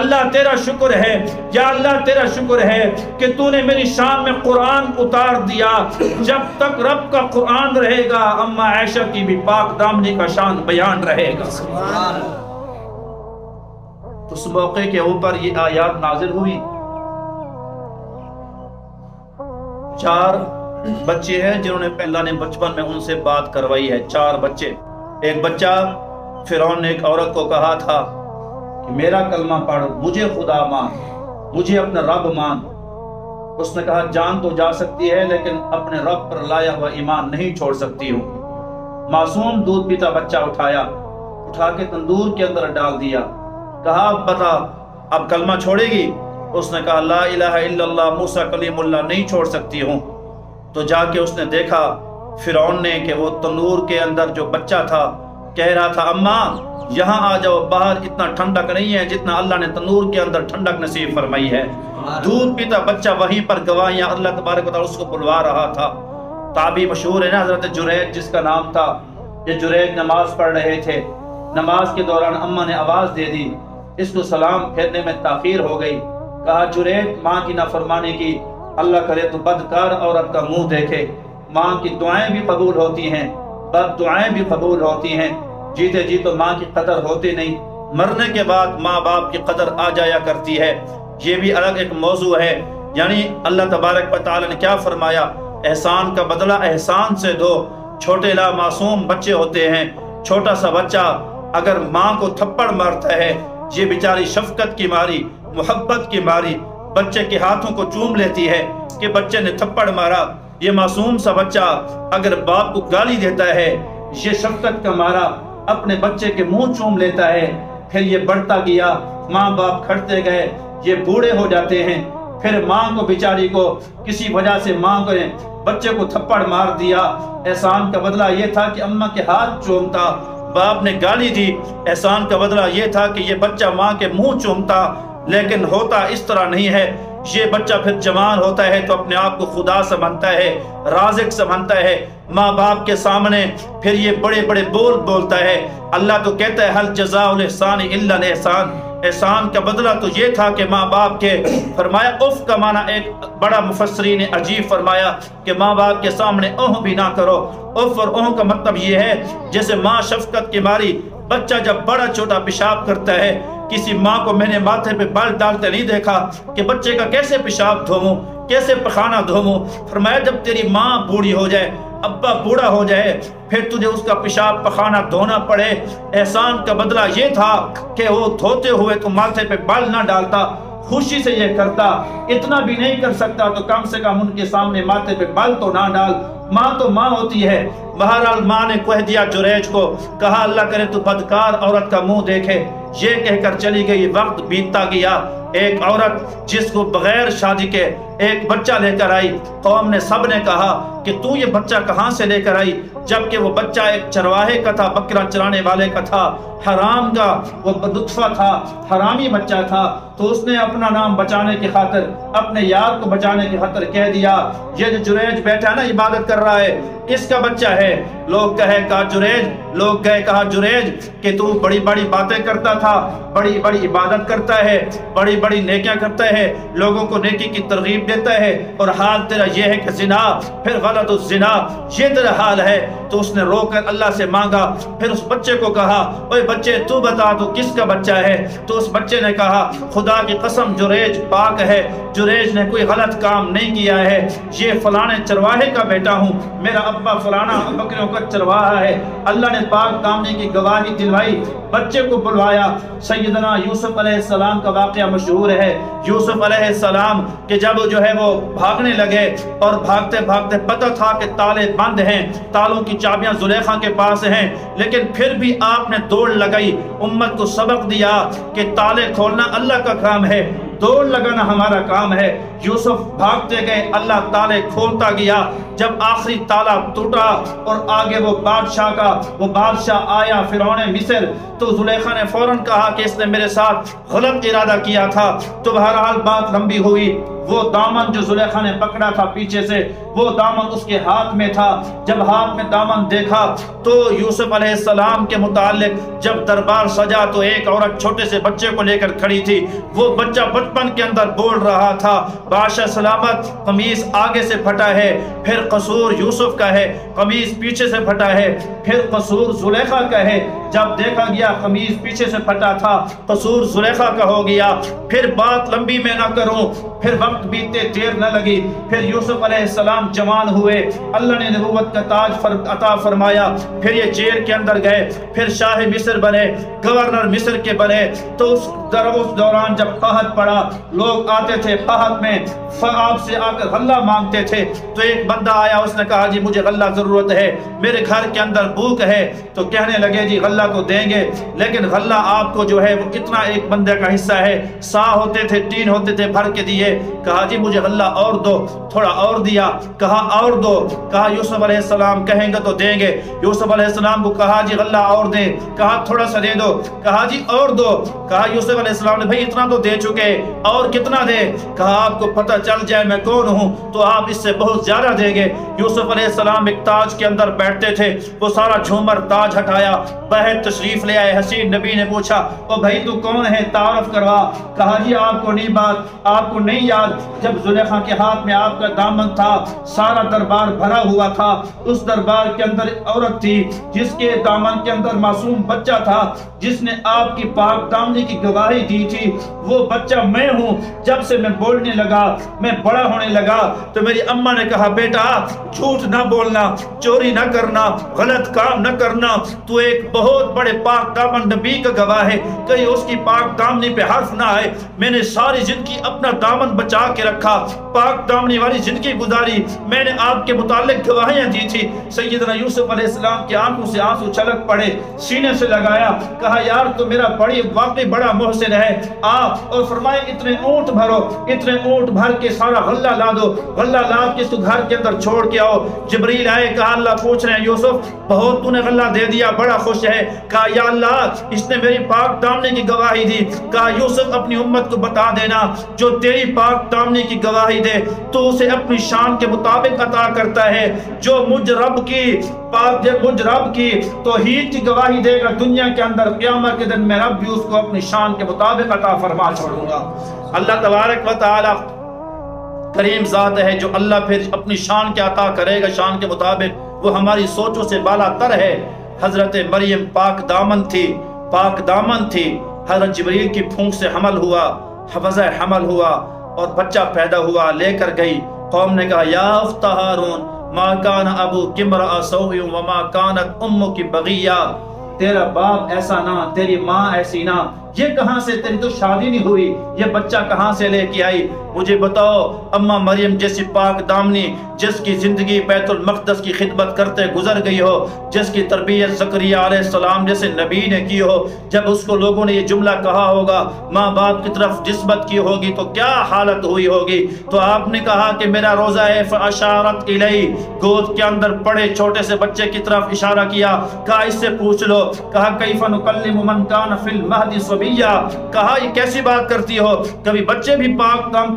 اللہ تیرا شکر ہے، یا اللہ تیرا شکر ہے کہ تو نے میری شان میں قرآن اتار دیا۔ جب تک رب کا قرآن رہے گا اما عائشہ کی بھی پاک دامنی کا شان بیان رہے گا۔ اس موقع کے اوپر یہ آیات نازل ہوئی۔ 4 بچے ہیں جنہوں نے اللہ نے بچپن میں ان سے بات کروائی ہے، 4 بچے۔ ایک بچہ فرعون نے ایک عورت کو کہا تھا کہ میرا کلمہ پڑھ، مجھے خدا مان، مجھے اپنا رب مان۔ اس نے کہا جان تو جا سکتی ہے لیکن اپنے رب پر لایا ہوا ایمان نہیں چھوڑ سکتی ہوں۔ معصوم دودھ پیتا بچہ اٹھا کے تندور کے اندر ڈال دیا، کہا اب بتا اب کلمہ چھوڑے گی؟ اس نے کہا لا الہ الا اللہ موسیٰ کلیم اللہ نہیں چھوڑ سکتی ہوں۔ تو جا کے اس نے دیکھا فرعون نے کہ وہ تندور کے اندر جو بچہ تھا کہہ رہا تھا اماں یہاں آ جاؤ، باہر اتنا ٹھنڈک نہیں ہے جتنا اللہ نے تندور کے اندر ٹھنڈک نصیب فرمائی ہے۔ دودھ پیتا بچہ وہیں پر گواہیاں اللہ تبارک و تعالیٰ اس کو بلوا رہا تھا۔ تابعی مشہور ہے نا حضرت جریج جس کا نام تھا، یہ جریج نماز پڑھ رہے تھے، نماز کے دوران اماں نے آواز دے دی، اس کو سلام پھیرنے میں تاخیر ہو گئی۔ کہا جریج ماں کی نافرمانی کی، اللہ کرے تو بدکار عورت کا منہ دیکھے۔ ماں کی دعائیں بھی قبول ہوتی ہیں، بد دعائیں بھی قبول ہوتی ہیں، جیتے جی تو ماں کی قدر ہوتی نہیں، مرنے کے بعد ماں باپ کی قدر آ جایا کرتی ہے، یہ بھی الگ ایک موضوع ہے۔ یعنی اللہ تبارک و تعالی نے کیا فرمایا، احسان کا بدلہ احسان سے دو۔ چھوٹے لا معصوم بچے ہوتے ہیں، چھوٹا سا بچہ اگر ماں کو تھپڑ مارتا ہے، یہ بیچاری شفقت کی ماری، محبت کی ماری بچے کے ہاتھوں کو چوم لیتی ہے کہ بچے نے تھپڑ مارا۔ یہ معصوم سا بچہ اگر باپ کو گالی دیتا ہے، یہ شفقت کا مارا اپنے بچے کے منہ چوم لیتا ہے۔ پھر یہ بڑھتا گیا، ماں باپ کھڑتے گئے، یہ بوڑھے ہو جاتے ہیں، پھر ماں کو بیچاری کو کسی وجہ سے ماں کو بچے کو تھپڑ مار دیا۔ احسان کا بدلہ یہ تھا کہ اماں کے ہاتھ چومتا، باپ نے گالی دی، احسان کا بدلہ یہ تھا کہ یہ بچہ ماں کے منہ چومتا۔ لیکن ہوتا اس طرح نہیں ہے۔ یہ بچہ پھر جوان ہوتا ہے تو اپنے آپ کو خدا سمجھتا ہے، رازق سمجھتا ہے، ماں باپ کے سامنے پھر یہ بڑے بڑے بول بولتا ہے۔ اللہ تو کہتا ہے حل جزاء الاحسان الا الاحسان، احسان کا بدلہ تو یہ تھا کہ ماں باپ کے فرمایا اف کا معنی ایک بڑا مفسرین نے عجیب فرمایا کہ ماں باپ کے سامنے اوہ بھی نہ کرو۔ اف اور اوہ کا مطلب یہ ہے جیسے ماں شفقت کی ماری بچہ جب بڑا چھوٹا پیشاب کرتا ہے، کسی ماں کو میں نے ماتھے پہ بال ڈالتے نہیں دیکھا کہ بچے کا کیسے پیشاب دھوؤں، کیسے پخانہ دھوؤں۔ فرمایا جب تیری ماں بوڑھی ہو جائے، ابا بوڑھا ہو جائے، پھر تجھے اس کا پیشاب پخانہ دھونا پڑے۔ احسان کا بدلہ یہ تھا کہ وہ دھوتے ہوئے تو ماتھے پہ بال نہ ڈالتا، خوشی سے یہ کرتا۔ اتنا بھی نہیں کر سکتا تو کم سے کم ان کے سامنے ماتھے پہ بال تو نہ ڈال، ماں تو ماں ہوتی ہے۔ بہرحال ماں نے کہہ دیا جریج کو، کہا اللہ کرے تو بدکار عورت کا منہ دیکھے۔ یہ کہہ کر چلی گئی، وقت بیتتا گیا۔ ایک عورت جس کو بغیر شادی کے ایک بچہ لے کر آئی، قوم نے سب نے کہا کہ تو یہ بچہ کہاں سے لے کر آئی؟ جبکہ وہ بچہ ایک چرواہے کا تھا، بکرا چرانے والے کا تھا، حرام کا وہ لطفہ تھا، حرامی بچہ تھا۔ تو اس نے اپنا نام بچانے کی خاطر، اپنے یار کو بچانے کی خاطر کہہ دیا یہ جو جریج بیٹھا ہے نا عبادت کر رہا ہے، اس کا بچہ ہے۔ لوگ کہا جریج، لوگ کہا جریج کہ تو بڑی بڑی باتیں کرتا تھا، بڑی بڑی عبادت کرتا ہے، بڑی بڑی نیکیاں کرتا ہے، لوگوں کو نیکی کی ترغیب دیتا ہے، اور حال تیرا یہ ہے کہ زنا، پھر غلط الزنا، یہ تیرا حال ہے۔ تو اس نے رو کر اللہ سے مانگا، پھر اس بچے کو کہا اوے بچے تو بتا تو کس کا بچہ ہے؟ تو اس بچے نے کہا خدا کی قسم جریج پاک ہے، جریج نے کوئی غلط کام نہیں کیا ہے، یہ فلانے چرواہے کا بیٹا ہوں، میرا ابا فلانا بکریوں کا چرواہا ہے۔ اللہ نے پاک دامنی کی گواہی دلوائی، بچے کو بلوایا۔ سیدنا یوسف علیہ السلام کا واقعہ مشہور ہے۔ یوسف علیہ السلام کہ جب جو ہے وہ بھاگنے لگے اور بھاگتے بھاگتے پتہ تھا کہ تالے بند ہیں، تالوں کی چابیاں زلیخا کے پاس ہیں، لیکن پھر بھی آپ نے دوڑ لگائی، امت کو سبق دیا کہ تالے کھولنا اللہ کا کام ہے، دوڑ لگانا ہمارا کام ہے۔ یوسف بھاگتے گئے، اللہ تالے کھولتا گیا۔ جب آخری تالا ٹوٹا اور آگے وہ بادشاہ آیا فرعون مصر، تو زلیخا نے فوراً کہا کہ اس نے میرے ساتھ غلط ارادہ کیا تھا۔ تو بہرحال بات لمبی ہوئی، وہ دامن جو زلیخا نے پکڑا تھا پیچھے سے، وہ دامن اس کے ہاتھ میں تھا۔ جب ہاتھ میں دامن دیکھا تو یوسف علیہ السلام کے متعلق جب دربار سجا تو ایک عورت چھوٹے سے بچے کو لے کر کھڑی تھی، وہ بچہ بچپن کے اندر بول رہا تھا بادشاہ سلامت، قمیص آگے سے پھٹا ہے، پھر قصور یوسف کا ہے، قمیص پیچھے سے پھٹا ہے، پھر قصور زلیخا کا ہے۔ جب دیکھا گیا قمیص پیچھے سے پھٹا تھا، قصور زلیخا کا ہو گیا۔ پھر بات لمبی میں نہ کروں، پھر وقت بیتے دیر نہ لگی، پھر یوسف علیہ السلام جوان ہوئے، اللہ نے نبوت کا تاج عطا فرمایا، پھر یہ جیل کے اندر گئے، پھر شاہ مصر بنے، گورنر مصر کے بنے۔ تو اس دوران جب قحط پڑا، لوگ آتے تھے قحط میں، آپ سے آ کر غلہ مانگتے تھے۔ تو ایک بندہ آیا، اس نے کہا جی مجھے غلہ ضرورت ہے، میرے گھر کے اندر بھوک ہے۔ تو کہنے لگے جی غلہ تو دیں گے، لیکن غلہ آپ کو جو ہے وہ اتنا ایک بندے کا حصہ ہے، سا ہوتے تھے، تین ہوتے تھے، بھر کے دیے۔ کہا جی مجھے غلہ اور دو، تھوڑا اور دیا، کہا اور دو، کہا یوسف علیہ السلام کہیں گے تو دیں گے۔ یوسف علیہ السلام کو کہا جی غلہ اور دے، کہا تھوڑا سا دے دو، کہا جی اور دو، کہا یوسف علیہ السلام نے بھئی اتنا تو دے چکے، اور کتنا دے؟ کہا آپ کو پتہ چل جائے میں کون ہوں تو آپ اس سے بہت زیادہ دیں گے۔ یوسف علیہ السلام ایک تاج کے اندر بیٹھتے تھے، وہ سارا جھومر تاج ہٹایا، بہر بیت تشریف لے آئے۔ حسین نبی نے پوچھا او بھائی تو کون ہے، تعارف کروا۔ کہا جی آپ کو نہیں یاد جب زلیخا کے ہاتھ میں آپ کا دامن تھا، سارا دربار بھرا ہوا تھا، اس دربار کے اندر عورت تھی جس کے دامن کے اندر معصوم بچہ تھا، جس نے آپ کی پاک دامنی کی گواہی دی تھی، وہ بچہ میں ہوں۔ جب سے میں بولنے لگا، میں بڑا ہونے لگا تو میری اماں نے کہا بیٹا جھوٹ نہ بولنا، چوری نہ کرنا، غلط کام نہ کرنا، تو ایک بہت بڑے پاک دامن نبی کا گواہ ہے، کہیں اس کی پاک دامنی پہ حرف نہ آئے۔ میں نے ساری زندگی اپنا دامن بچا کے رکھا، پاک دامنی والی زندگی گزاری، میں نے آپ کے متعلق گواہیاں دی تھی۔ سیدنا یوسف علیہ السلام کی آنکھوں سے آنسو چھلک پڑے، سینے سے لگایا، کہا یار تو میرا واقعی بڑا محسن ہے، اور فرمائے اتنے اونٹ بھرو، اتنے اونٹ بھر کے سارا غلہ لا دو، غلہ لا کے اس کو گھر کے اندر چھوڑ کے آؤ۔ جبریل آئے، کہا اللہ پوچھ رہے ہیں یوسف بہت تو نے غلہ دے دیا، بڑا خوش ہے۔ کہا یا اللہ اس نے میری پاک دامنی کی گواہی دی۔ کہا یوسف اپنی امت کو بتا دینا جو تیری پاک دامنی کی گواہی دے تو اسے اپنی شان کے مطابق عطا کرتا ہے، جو مجھ رب کی توحید کی گواہی دے گا دنیا کے اندر، قیامت کے دن میں رب بھی اس کو اپنی شان کے مطابق عطا فرما چھوڑوں گا۔ اللہ تبارک و تعالی کریم ذات ہے، جو اللہ پھر اپنی شان کے عطا کرے گا شان کے مطابق، وہ ہماری سوچوں سے بالا تر ہے۔ حضرت مریم پاک دامن تھی، حضرت جبریل کی پھونک سے حمل ہوا، حفظہ حمل ہوا اور بچہ پیدا ہوا، لے کر گئی۔ قوم نے کہا یا اخت ہارون ما کان ابوک امرأ سوء وما کانت امک بغیہ، تیرا باپ ایسا نہ، تیری ماں ایسی نہ، یہ کہاں سے، تیری تو شادی نہیں ہوئی، یہ بچہ کہاں سے لے کے آئی؟ مجھے بتاؤ اماں مریم جیسی پاک دامنی، جس کی زندگی بیت المقدس کی خدمت کرتے گزر گئی ہو، جس کی تربیت زکریا علیہ السلام جیسے نبی نے کی ہو، جب اس کو لوگوں نے یہ جملہ کہا ہوگا، ماں باپ کی طرف نسبت کی ہوگی تو کیا حالت ہوئی ہوگی؟ تو آپ نے کہا کہ میرا روزہ ہے، فاشارت الیہ، گود کے اندر پڑے چھوٹے سے بچے کی طرف اشارہ کیا، کہا اس سے پوچھ لو، کہا کیف نکلم من کان فی المہد صبیہ، کہا یہ کیسی بات کرتی ہو، کبھی بچے بھی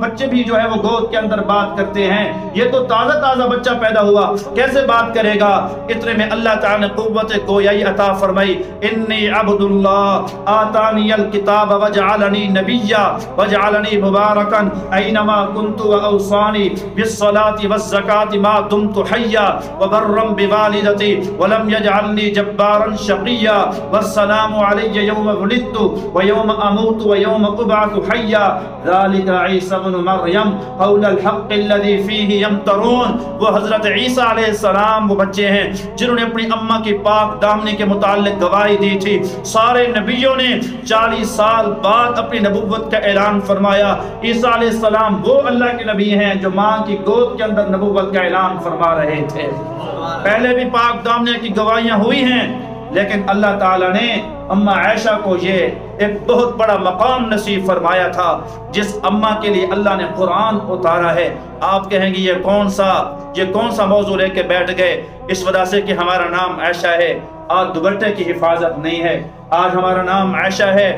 بچے بھی جو ہے وہ گود کے اندر بات کرتے ہیں، یہ تو تازہ بچہ پیدا ہوا، کیسے بات کرے گا؟ اتنے میں اللہ تعالی نے قوت گویائی عطا فرمائی، انی عبد اللہ آتانی الکتاب وجعلنی نبیا وجعلنی مبارکا اینما کنت واوصانی بالصلاة والزکاة ما دمت حیا وبرا بوالدتی ولم یجعلنی جبارا شقیا والسلام علی یوم ولدت ویوم اموت ویوم ابعث حیا ذالک عیسی بن مریم قول الحق الذی فیہ یمترون۔ وہ حضرت عیسیٰ علیہ السلام وہ بچے ہیں جنہوں نے اپنی اماں کی پاک دامنی کے متعلق گواہی دی تھی۔ سارے نبیوں نے 40 سال بعد اپنی نبوت کا اعلان فرمایا۔ عیسیٰ علیہ السلام وہ اللہ کے نبی ہیں جو ماں کی گود کے اندر نبوت کا اعلان فرما رہے تھے۔ پہلے بھی پاک دامنی کی گواہیاں ہوئی ہیں، لیکن اللہ تعالیٰ نے اماں عائشہ کو یہ ایک بہت بڑا مقام نصیب فرمایا تھا، جس اماں کے لیے اللہ نے قرآن اتارا ہے۔ آپ کہیں گے یہ کون سا موضوع لے کے بیٹھ گئے؟ اس وجہ سے کہ ہمارا نام عائشہ ہے، آج دوپٹے کی حفاظت نہیں ہے، آج ہمارا نام عائشہ ہے،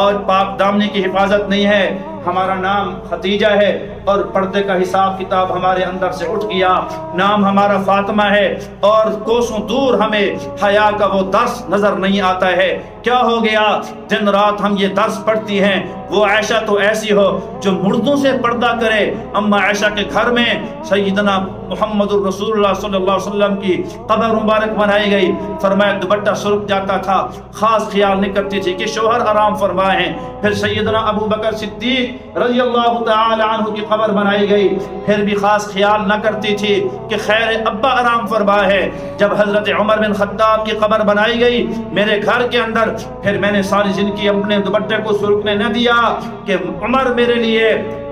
آج پاک دامنی کی حفاظت نہیں ہے، ہمارا نام خدیجہ ہے، اور پردے کا حساب کتاب ہمارے اندر سے اٹھ گیا، نام ہمارا فاطمہ ہے، اور کوسوں دور ہمیں حیا کا وہ درس نظر نہیں آتا ہے۔ کیا ہو گیا؟ دن رات ہم یہ درس پڑھتی ہیں، وہ عائشہ تو ایسی ہو جو مردوں سے پردہ کرے۔ اما عائشہ کے گھر میں سیدنا محمد الرسول اللہ صلی اللہ علیہ وسلم کی قبر مبارک بنائی گئی، فرمایا دوپٹہ سرک جاتا تھا، خاص خیال نہیں کرتی تھی کہ شوہر آرام فرمائے ہیں۔ پھر سیدنا ابو بکر صدیق رضی اللہ تعالی عنہ کی قبر بنائی گئی، پھر بھی خاص خیال نہ کرتی تھی کہ خیر ابا آرام فرمائے ہے۔ جب حضرت عمر بن خطاب کی قبر بنائی گئی میرے گھر کے اندر، پھر میں نے ساری زندگی اپنے دوپٹے کو سرکنے نہ دیا کہ عمر میرے لیے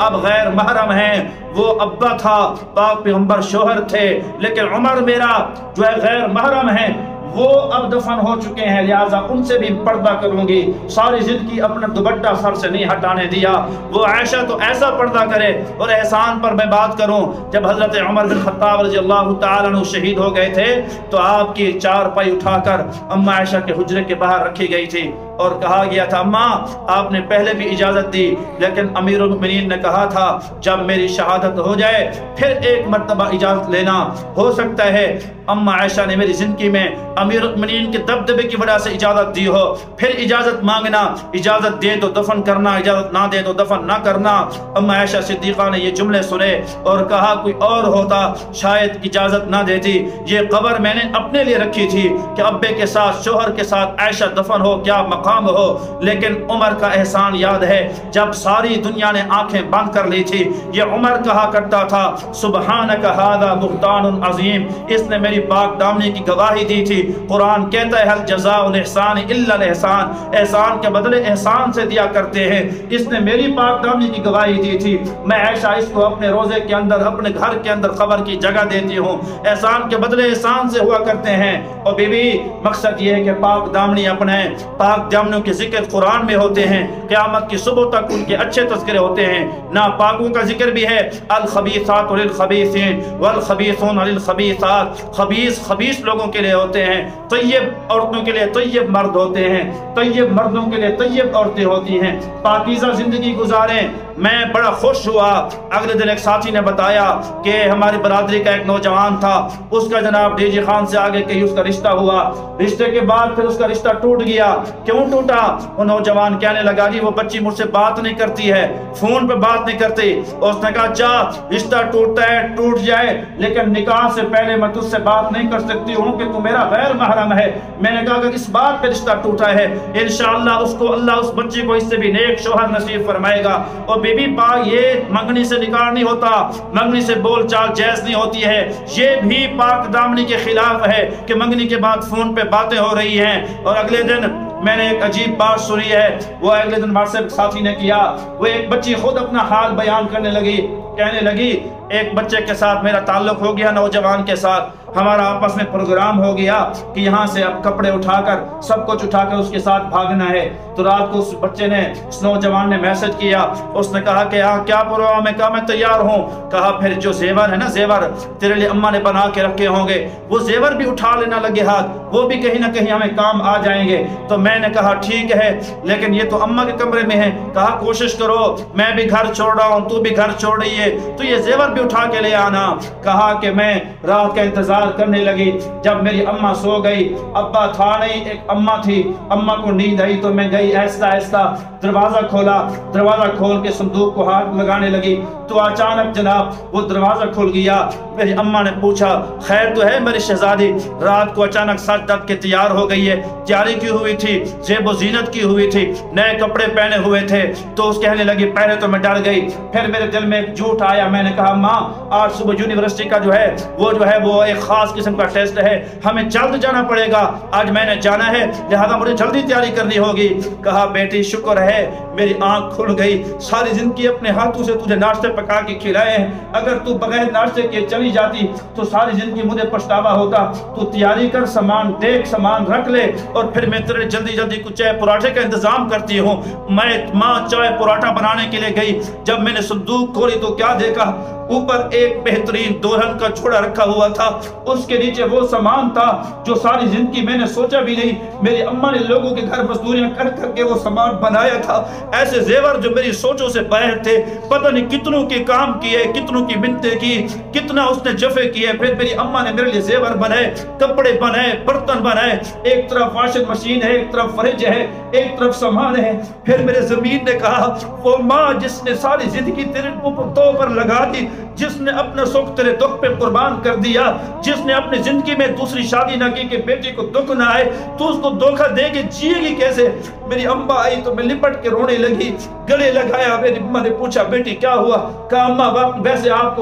اب غیر محرم ہیں۔ وہ ابا تھا، پاک پیغمبر شوہر تھے، لیکن عمر میرا جو ہے غیر محرم ہیں، وہ اب دفن ہو چکے ہیں، لہٰذا ان سے بھی پردہ کروں گی۔ ساری زندگی اپنا دوپٹہ سر سے نہیں ہٹانے دیا۔ وہ عائشہ تو ایسا پردہ کرے۔ اور احسان پر میں بات کروں، جب حضرت عمر بن خطاب رضی اللہ تعالیٰ عنہ شہید ہو گئے تھے تو آپ کی چار پائی اٹھا کر اما عائشہ کے حجرے کے باہر رکھی گئی تھی۔ اور کہا گیا تھا ماں آپ نے پہلے بھی اجازت دی، لیکن امیر المؤمنین نے کہا تھا جب میری شہادت ہو جائے پھر ایک مرتبہ اجازت لینا، ہو سکتا ہے اما عائشہ نے میری زندگی میں امیر المؤمنین کے دبدبے کی وجہ سے اجازت دی ہو، پھر اجازت مانگنا، اجازت دے تو دفن کرنا، اجازت نہ دے تو دفن نہ کرنا۔ اما عائشہ صدیقہ نے یہ جملے سنے اور کہا کوئی اور ہوتا شاید اجازت نہ دیتی، یہ قبر میں نے اپنے لیے رکھی تھی کہ ابے کے ساتھ شوہر کے ساتھ عائشہ دفن ہو، کیا مقام ہو، لیکن عمر کا احسان یاد ہے جب ساری دنیا نے آنکھیں بند کر لی تھی یہ عمر کہا کرتا تھا سبحانک ھذا بہتان عظیم، اس نے میری پاک دامنی کی گواہی دی تھی۔ قرآن کہتا ہے حل جزاء الاحسان الا الاحسان، احسان کے بدلے احسان سے دیا کرتے ہیں، اس نے میری پاک دامنی کی گواہی دی تھی، میں عائشہ اس کو اپنے روزے کے اندر اپنے گھر کے اندر قبر کی جگہ دیتی ہوں، احسان کے بدلے احسان سے ہوا کرتے ہیں۔ اور بی بی مقصد یہ ہے کہ پاک دامنی اپنے پاک دامنوں کے ذکر قرآن میں ہوتے ہیں، قیامت کی صبح تک ان کے اچھے تذکرے ہوتے ہیں، ناپاکوں کا ذکر بھی ہے، الخبیثات للخبیثین والخبیثون للخبیثات، خبیث لوگوں کے لیے ہوتے ہیں، طیب عورتوں کے لیے طیب مرد ہوتے ہیں، طیب مردوں کے لیے طیب عورتیں ہوتی ہیں، پاکیزہ زندگی گزاریں۔ میں بڑا خوش ہوا، اگلے دن ایک ساتھی نے بتایا کہ ہماری برادری کا ایک نوجوان تھا، اس کا جناب ڈی جی خان سے آگے کہیں اس کا رشتہ ہوا، رشتے کے بعد پھر اس کا رشتہ ٹوٹ گیا۔ کیوں ٹوٹا؟ وہ نوجوان کہنے لگا جی وہ بچی مجھ سے بات نہیں کرتی ہے، فون پہ بات نہیں کرتی۔ اس نے کہا چا رشتہ ٹوٹتا ہے ٹوٹ جائے لیکن نکاح سے پہلے میں تجھ سے بات نہیں کر سکتی ہوں کہ تو میرا غیر محرم ہے۔ میں نے کہا اگر اس بات پہ رشتہ ٹوٹا ہے انشاءاللہ اس کو اللہ اس بچی کو اس سے بھی نیک شوہر نصیب فرمائے گا۔ اور بی بی پاک یہ منگنی سے نکاح نہیں ہوتا، منگنی سے بول چال جائز نہیں ہوتی ہے، یہ بھی پاک دامنی کے خلاف ہے کہ منگنی کے بعد فون پہ باتیں ہو رہی ہیں۔ اور اگلے دن میں نے ایک عجیب بات سنی ہے، وہ اگلے دن واٹس ایپ ساتھی نے کیا، وہ ایک بچی خود اپنا حال بیان کرنے لگی، کہنے لگی ایک بچے کے ساتھ میرا تعلق ہو گیا، نوجوان کے ساتھ ہمارا آپس میں پروگرام ہو گیا کہ یہاں سے اب کپڑے اٹھا کر سب کچھ اٹھا کر اس کے ساتھ بھاگنا ہے۔ تو رات کو اس بچے نے اس نوجوان نے میسج کیا، اس نے کہا کہ ہاں کیا پروگرام ہے؟ کہا میں تیار ہوں۔ کہا پھر جو زیور ہے نا زیور تیرے لیے اماں نے بنا کے رکھے ہوں گے وہ زیور بھی اٹھا لینا لگے ہاتھ، وہ بھی کہیں نہ کہیں ہمیں کام آ جائیں گے۔ تو میں نے کہا ٹھیک ہے لیکن یہ تو اماں کے کمرے میں ہے۔ کہا کوشش کرو، میں بھی گھر چھوڑ رہا ہوں تو بھی گھر چھوڑ رہی ہے تو یہ زیور بھی اٹھا کے لے آنا۔ کہا کہ میں رات کا انتظار کرنے لگی، جب میری اماں سو گئی، ابا تھا نہیں، ایک اماں تھی، اماں کو نیند آئی تو میں گئی، آہستہ آہستہ دروازہ کھولا، دروازہ کھول کے صندوق کو ہاتھ لگانے لگی تو اچانک جناب وہ دروازہ کھل گیا۔ میری اماں نے پوچھا خیر تو ہے میری شہزادی؟ رات کو اچانک سج دھج کے تیار ہو گئی ہے، تیاری کی ہوئی تھی، زیب و زینت کی ہوئی تھی، نئے کپڑے پہنے ہوئے تھے۔ تو اس کہنے لگی پہلے تو میں ڈر گئی، پھر میرے دل میں ایک جھوٹ آیا، میں نے کہا ماں آج صبح یونیورسٹی کا جو ہے وہ ایک خاص قسم کا ٹیسٹ ہے، ہمیں جلد جانا پڑے گا، آج میں نے جانا ہے لہذا مجھے جلدی تیاری کرنی ہوگی۔ کہا بیٹی شکر ہے میری آنکھ کھل گئی، ساری زندگی اپنے ہاتھوں سے تجھے ناشتے پکا کے کھلائے ہیں، اگر تو بغیر ناشتے کے چلی جاتی تو ساری زندگی مجھے پچھتاوا ہوتا، تو تیاری کر، سامان دیکھ، سامان رکھ لے اور پھر میں تیرے جلدی کچھ چائے پراٹھے کا انتظام کرتی ہوں۔ میں ماں چائے پراٹھا بنانے کے لیے گئی، جب میں نے صندوق کھولی تو کیا دیکھا، اوپر ایک بہترین دلہن کا چھوڑا رکھا ہوا تھا، اس کے نیچے وہ سامان تھا جو ساری زندگی میں نے سوچا بھی نہیں، میری اماں نے لوگوں کے گھر مزدوریاں کر کر کے وہ سامان بنایا تھا، ایسے زیور جو میری سوچوں سے باہر تھے، پتہ نہیں کتنوں کے کام کیے، کتنوں کی منتیں کی، کتنا اس نے جفے کیے، پھر میری اماں نے میرے لیے زیور بنائے، کپڑے بنائے، برتن بنائے، ایک طرف واشنگ مشین ہے، ایک طرف فریج ہے، ایک طرف سامان ہے۔ پھر میرے زمین نے کہا وہ ماں جس نے ساری زندگی تیرے تو پر لگا دی، جس نے اپنا سکھ تیرے دکھ پہ قربان کر دیا، جس نے اپنی زندگی میں دوسری شادی نہ کی کہ بیٹی کو دکھ نہ آئے، تو اس کو دھوکہ دے کے جیے گی کیسے؟ میری اماں آئی تو میں لپٹ کے رونے لگی، گلے لگایا، میری اماں نے پوچھا بیٹی کیا ہوا؟ کہا اماں ویسے آپ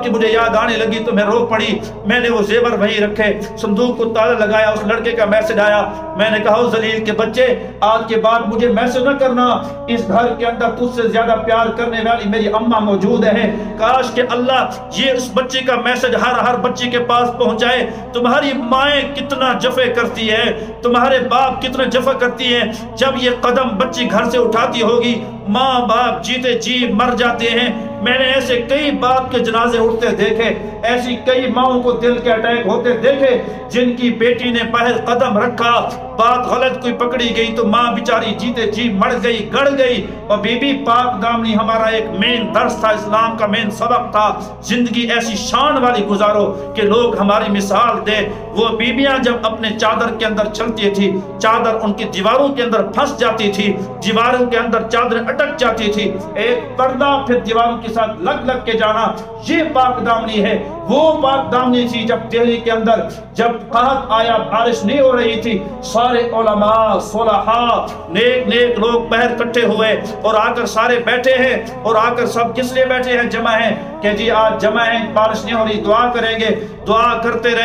کی مجھے یاد آنے لگی تو میں رو پڑی، میں نے وہ زیور وہیں رکھے، صندوق کو تالا لگایا، اس لڑکے کا میسج آیا، میں نے کہا ذلیل کے بچے آج کے بعد مجھے میسج نہ کرنا، اس گھر کے اندر تجھ سے زیادہ پیار کرنے والی میری اماں موجود ہے، کاش کہ اللہ یہ اس بچے کا میسج ہر بچے کے پاس پہنچائے، تمہاری مائیں کتنا جفے کرتی ہے، تمہارے باپ کتنا جفا کرتی ہیں، جب یہ قدم بچی گھر سے اٹھاتی ہوگی ماں باپ جیتے جی مر جاتے ہیں۔ میں نے ایسے کئی باپ کے جنازے اٹھتے دیکھے، ایسی کئی ماؤں کو دل کے اٹیک ہوتے دیکھے جن کی بیٹی نے پہل قدم رکھا، بات غلط کوئی پکڑی گئی تو ماں بیچاری جیتے جی مر گئی، گڑ گئی۔ اور بی بی پاک دامنی ہمارا ایک مین درس تھا، اسلام کا مین سبق تھا، زندگی ایسی شان والی گزارو کہ لوگ ہماری مثال دے۔ وہ بیبیاں جب اپنے چادر کے اندر چلتی تھی، چادر ان کی دیواروں کے اندر پھنس جاتی تھی، دیواروں کے اندر چادریں اٹک جاتی تھی، ایک پردہ پھر دیواروں کے ساتھ لگ کے جانا، یہ پاک دامنی ہے۔ وہ پاک دامنی تھی جب دہلی کے اندر جب قحط آیا، بارش نہیں ہو رہی تھی، سارے علماء صلحاء نیک لوگ باہر اکٹھے ہوئے اور آ کر سارے بیٹھے ہیں، اور آ کر سب کس لیے بیٹھے ہیں؟ جمع ہیں کہ جی آج جمع ہیں، بارش نہیں ہو رہی، دعا کریں گے۔ دعا کرتے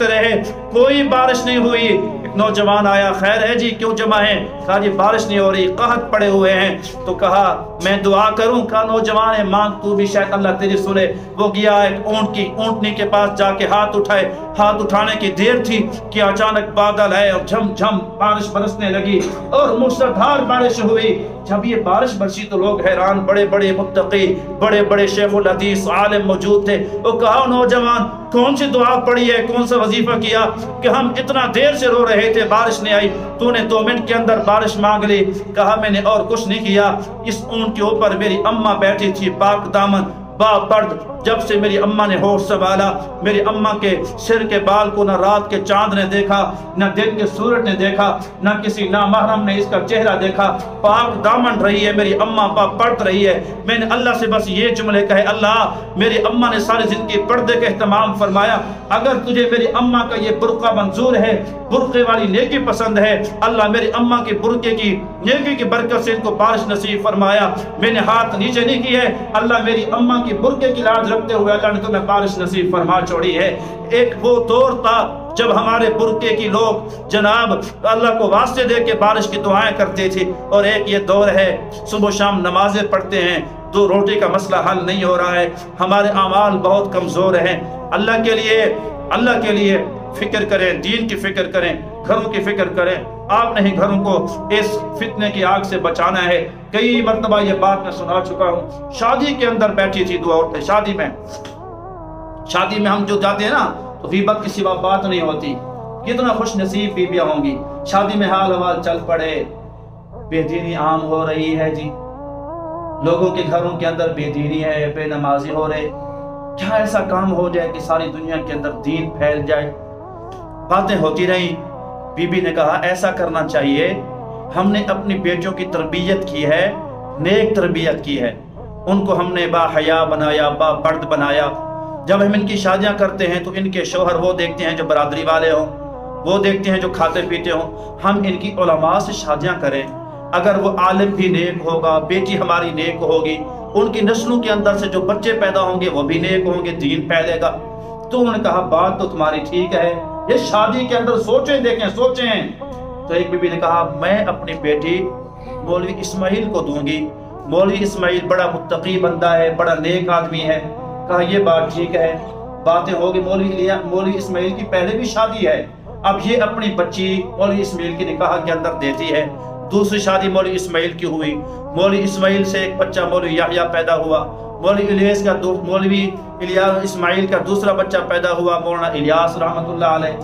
رہے، کوئی بارش نہیں ہوئی۔ ایک نوجوان آیا، خیر ہے جی کیوں جمع ہیں؟ کہا جی بارش نہیں ہو رہی، قحط پڑے ہوئے ہیں۔ تو کہا میں دعا کروں؟ کہا نوجوان ہے، مانگ تو بھی شاید اللہ تیری سنے۔ وہ گیا ایک اونٹنی کے پاس جا کے ہاتھ اٹھائے، ہاتھ اٹھانے کی دیر تھی کہ اچانک بادل ہے اور جھم جھم بارش برسنے لگی اور موسلادھار بارش ہوئی۔ جب یہ بارش برسی تو لوگ حیران، بڑے بڑے متقی، بڑے بڑے شیخ الحدیث عالم موجود تھے۔ وہ کہا نوجوان کون سی دعا پڑھی ہے، کون سا وظیفہ کیا کہ ہم اتنا دیر سے رو رہے تھے، بارش نہیں آئی، تو نے 2 منٹ کے اندر بارش مانگ لی؟ کہا میں نے اور کچھ نہیں کیا، اس اونٹ کے اوپر میری اماں بیٹھی تھی، پاک دامن با پرد، جب سے میری اماں نے ہوش سنبھالا، میری اماں کے سر کے بال کو نہ رات کے چاند نے دیکھا، نہ دن کے سورج نے دیکھا، نہ کسی نامحرم نے اس کا چہرہ دیکھا، پاک دامن رہی ہے میری اماں، با پرد رہی ہے۔ میں نے اللہ سے بس یہ جملے کہے، اللہ میری اماں نے ساری زندگی پردے کا اہتمام فرمایا، اگر تجھے میری اماں کا یہ برقع منظور ہے، برقعے والی نیکی پسند ہے، اللہ میری اماں کی برقعے کی نیکی کی برکت سے ان کو بارش نصیب فرمایا۔ میں نے ہاتھ نیچے نہیں کی ہے، اللہ میری اماں کی برقعے کی لاج رکھتے ہوئے اللہ نے تمہیں بارش نصیب فرما چھوڑی ہے۔ ایک وہ دور تھا جب ہمارے برقعے کی لوگ جناب اللہ کو واسطے دے کے بارش کی دعائیں کرتے تھے، اور ایک یہ دور ہے صبح شام نمازیں پڑھتے ہیں، 2 روٹی کا مسئلہ حل نہیں ہو رہا ہے، ہمارے اعمال بہت کمزور ہیں۔ اللہ کے لیے فکر کریں، دین کی فکر کریں، گھروں کی فکر کریں۔ آپ نہیں گھروں کو اس فتنے کی آگ سے بچانا ہے۔ کئی مرتبہ یہ بات میں سنا چکا ہوں، شادی کے اندر بیٹھی تھی 2 عورتیں، شادی میں ہم جو جاتے ہیں نا تو غیبت کے سوا بات نہیں ہوتی۔ کتنا خوش نصیب بیویاں ہوں گی، شادی میں حال حوال چل پڑے، بے دینی عام ہو رہی ہے جی، لوگوں کے گھروں کے اندر بے دینی ہے، بے نمازی ہو رہے، کیا ایسا کام ہو جائے کہ ساری دنیا کے اندر دین پھیل جائے؟ باتیں ہوتی رہیں۔ بی بی نے کہا ایسا کرنا چاہیے، ہم نے اپنی بیٹیوں کی تربیت کی ہے، نیک تربیت کی ہے، ان کو ہم نے با حیا بنایا، با پرد بنایا۔ جب ہم ان کی شادیاں کرتے ہیں تو ان کے شوہر وہ دیکھتے ہیں جو برادری والے ہوں، وہ دیکھتے ہیں جو کھاتے پیتے ہوں۔ ہم ان کی علماء سے شادیاں کریں، اگر وہ عالم بھی نیک ہوگا، بیٹی ہماری نیک ہوگی، ان کی نسلوں کے اندر سے جو بچے پیدا ہوں گے وہ بھی نیک ہوں گے، دین پھیلے گا۔ تو انہوں نے کہا بات تو تمہاری ٹھیک ہے، یہ شادی کے اندر سوچیں۔ تو ایک بی بی نے کہا میں اپنی بیٹی مولوی اسماعیل کو دوں گی، مولوی اسماعیل بڑا متقی بندہ ہے، بڑا نیک آدمی ہے۔ کہا یہ بات ٹھیک ہے، باتیں ہوگی۔ مولوی اسماعیل کی پہلے بھی شادی ہے، اب یہ اپنی بچی مولوی اسماعیل کی نکاح کے اندر دیتی ہے۔ دوسری شادی مولوی اسماعیل کی ہوئی، مولوی اسماعیل سے ایک بچہ مولوی یحییٰ پیدا ہوا، مولوی الیاس اسماعیل کا دوسرا بچہ پیدا ہوا، مولانا الیاس رحمت اللہ علیہ۔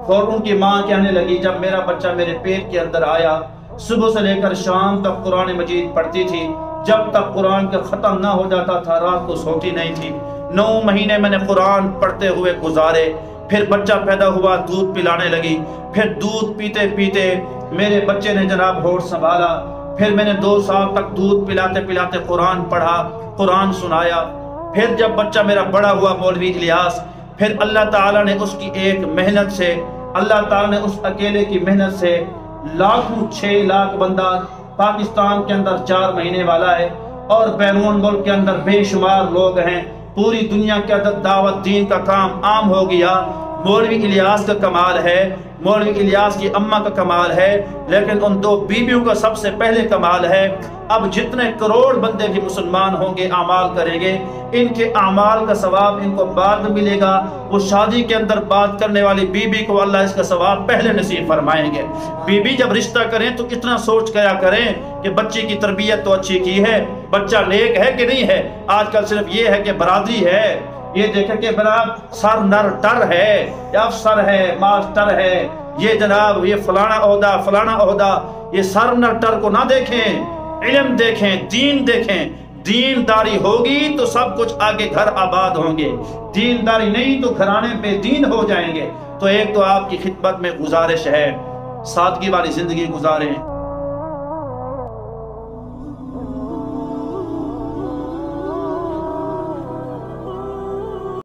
اور ان کی ماں کہنے لگی جب میرا بچہ میرے پیٹ کے اندر آیا، صبح سے لے کر شام تک قرآن مجید پڑھتی تھی، جب تک قرآن کا ختم نہ ہو جاتا تھا رات کو سوتی نہیں تھی۔ 9 مہینے میں نے قرآن پڑھتے ہوئے گزارے، پھر بچہ پیدا ہوا، دودھ پلانے لگی، پھر دودھ پیتے پیتے میرے بچے نے جناب ہوش سنبھالا، پھر میں نے 2 سال تک دودھ پلاتے پلاتے قرآن پڑھا، قرآن سنایا۔ پھر جب بچہ میرا بڑا ہوا مولوی الیاس، پھر اللہ تعالیٰ نے اس کی ایک محنت سے، اللہ تعالیٰ نے اس اکیلے کی محنت سے لاکھوں 6 لاکھ بندہ پاکستان کے اندر 4 مہینے والا ہے، اور بیرون ملک کے اندر بے شمار لوگ ہیں، پوری دنیا کے اندر دعوت دین کا کام عام ہو گیا۔ مولوی الیاس کا کمال ہے، مولوی الیاس کی اماں کا کمال ہے، لیکن ان 2 بیویوں کا سب سے پہلے کمال ہے۔ اب جتنے کروڑ بندے بھی مسلمان ہوں گے، اعمال کریں گے، ان کے اعمال کا ثواب ان کو بعد میں ملے گا۔ وہ شادی کے اندر بات کرنے والی بیوی کو اللہ اس کا ثواب پہلے نصیب فرمائیں گے۔ بیوی جب رشتہ کریں تو اتنا سوچ کیا کریں کہ بچے کی تربیت تو اچھی کی ہے، بچہ نیک ہے کہ نہیں ہے۔ آج کل صرف یہ ہے کہ برادری ہے، یہ دیکھیں کہ جناب سر نر ٹر ہے یا افسر ہے ماسٹر ہے، یہ جناب یہ فلانا عہدہ، یہ سر نر ٹر کو نہ دیکھیں، علم دیکھیں، دین دیکھیں۔ دینداری ہوگی تو سب کچھ آگے گھر آباد ہوں گے، دینداری نہیں تو گھرانے بے دین ہو جائیں گے۔ تو ایک تو آپ کی خدمت میں گزارش ہے، سادگی والی زندگی گزاریں۔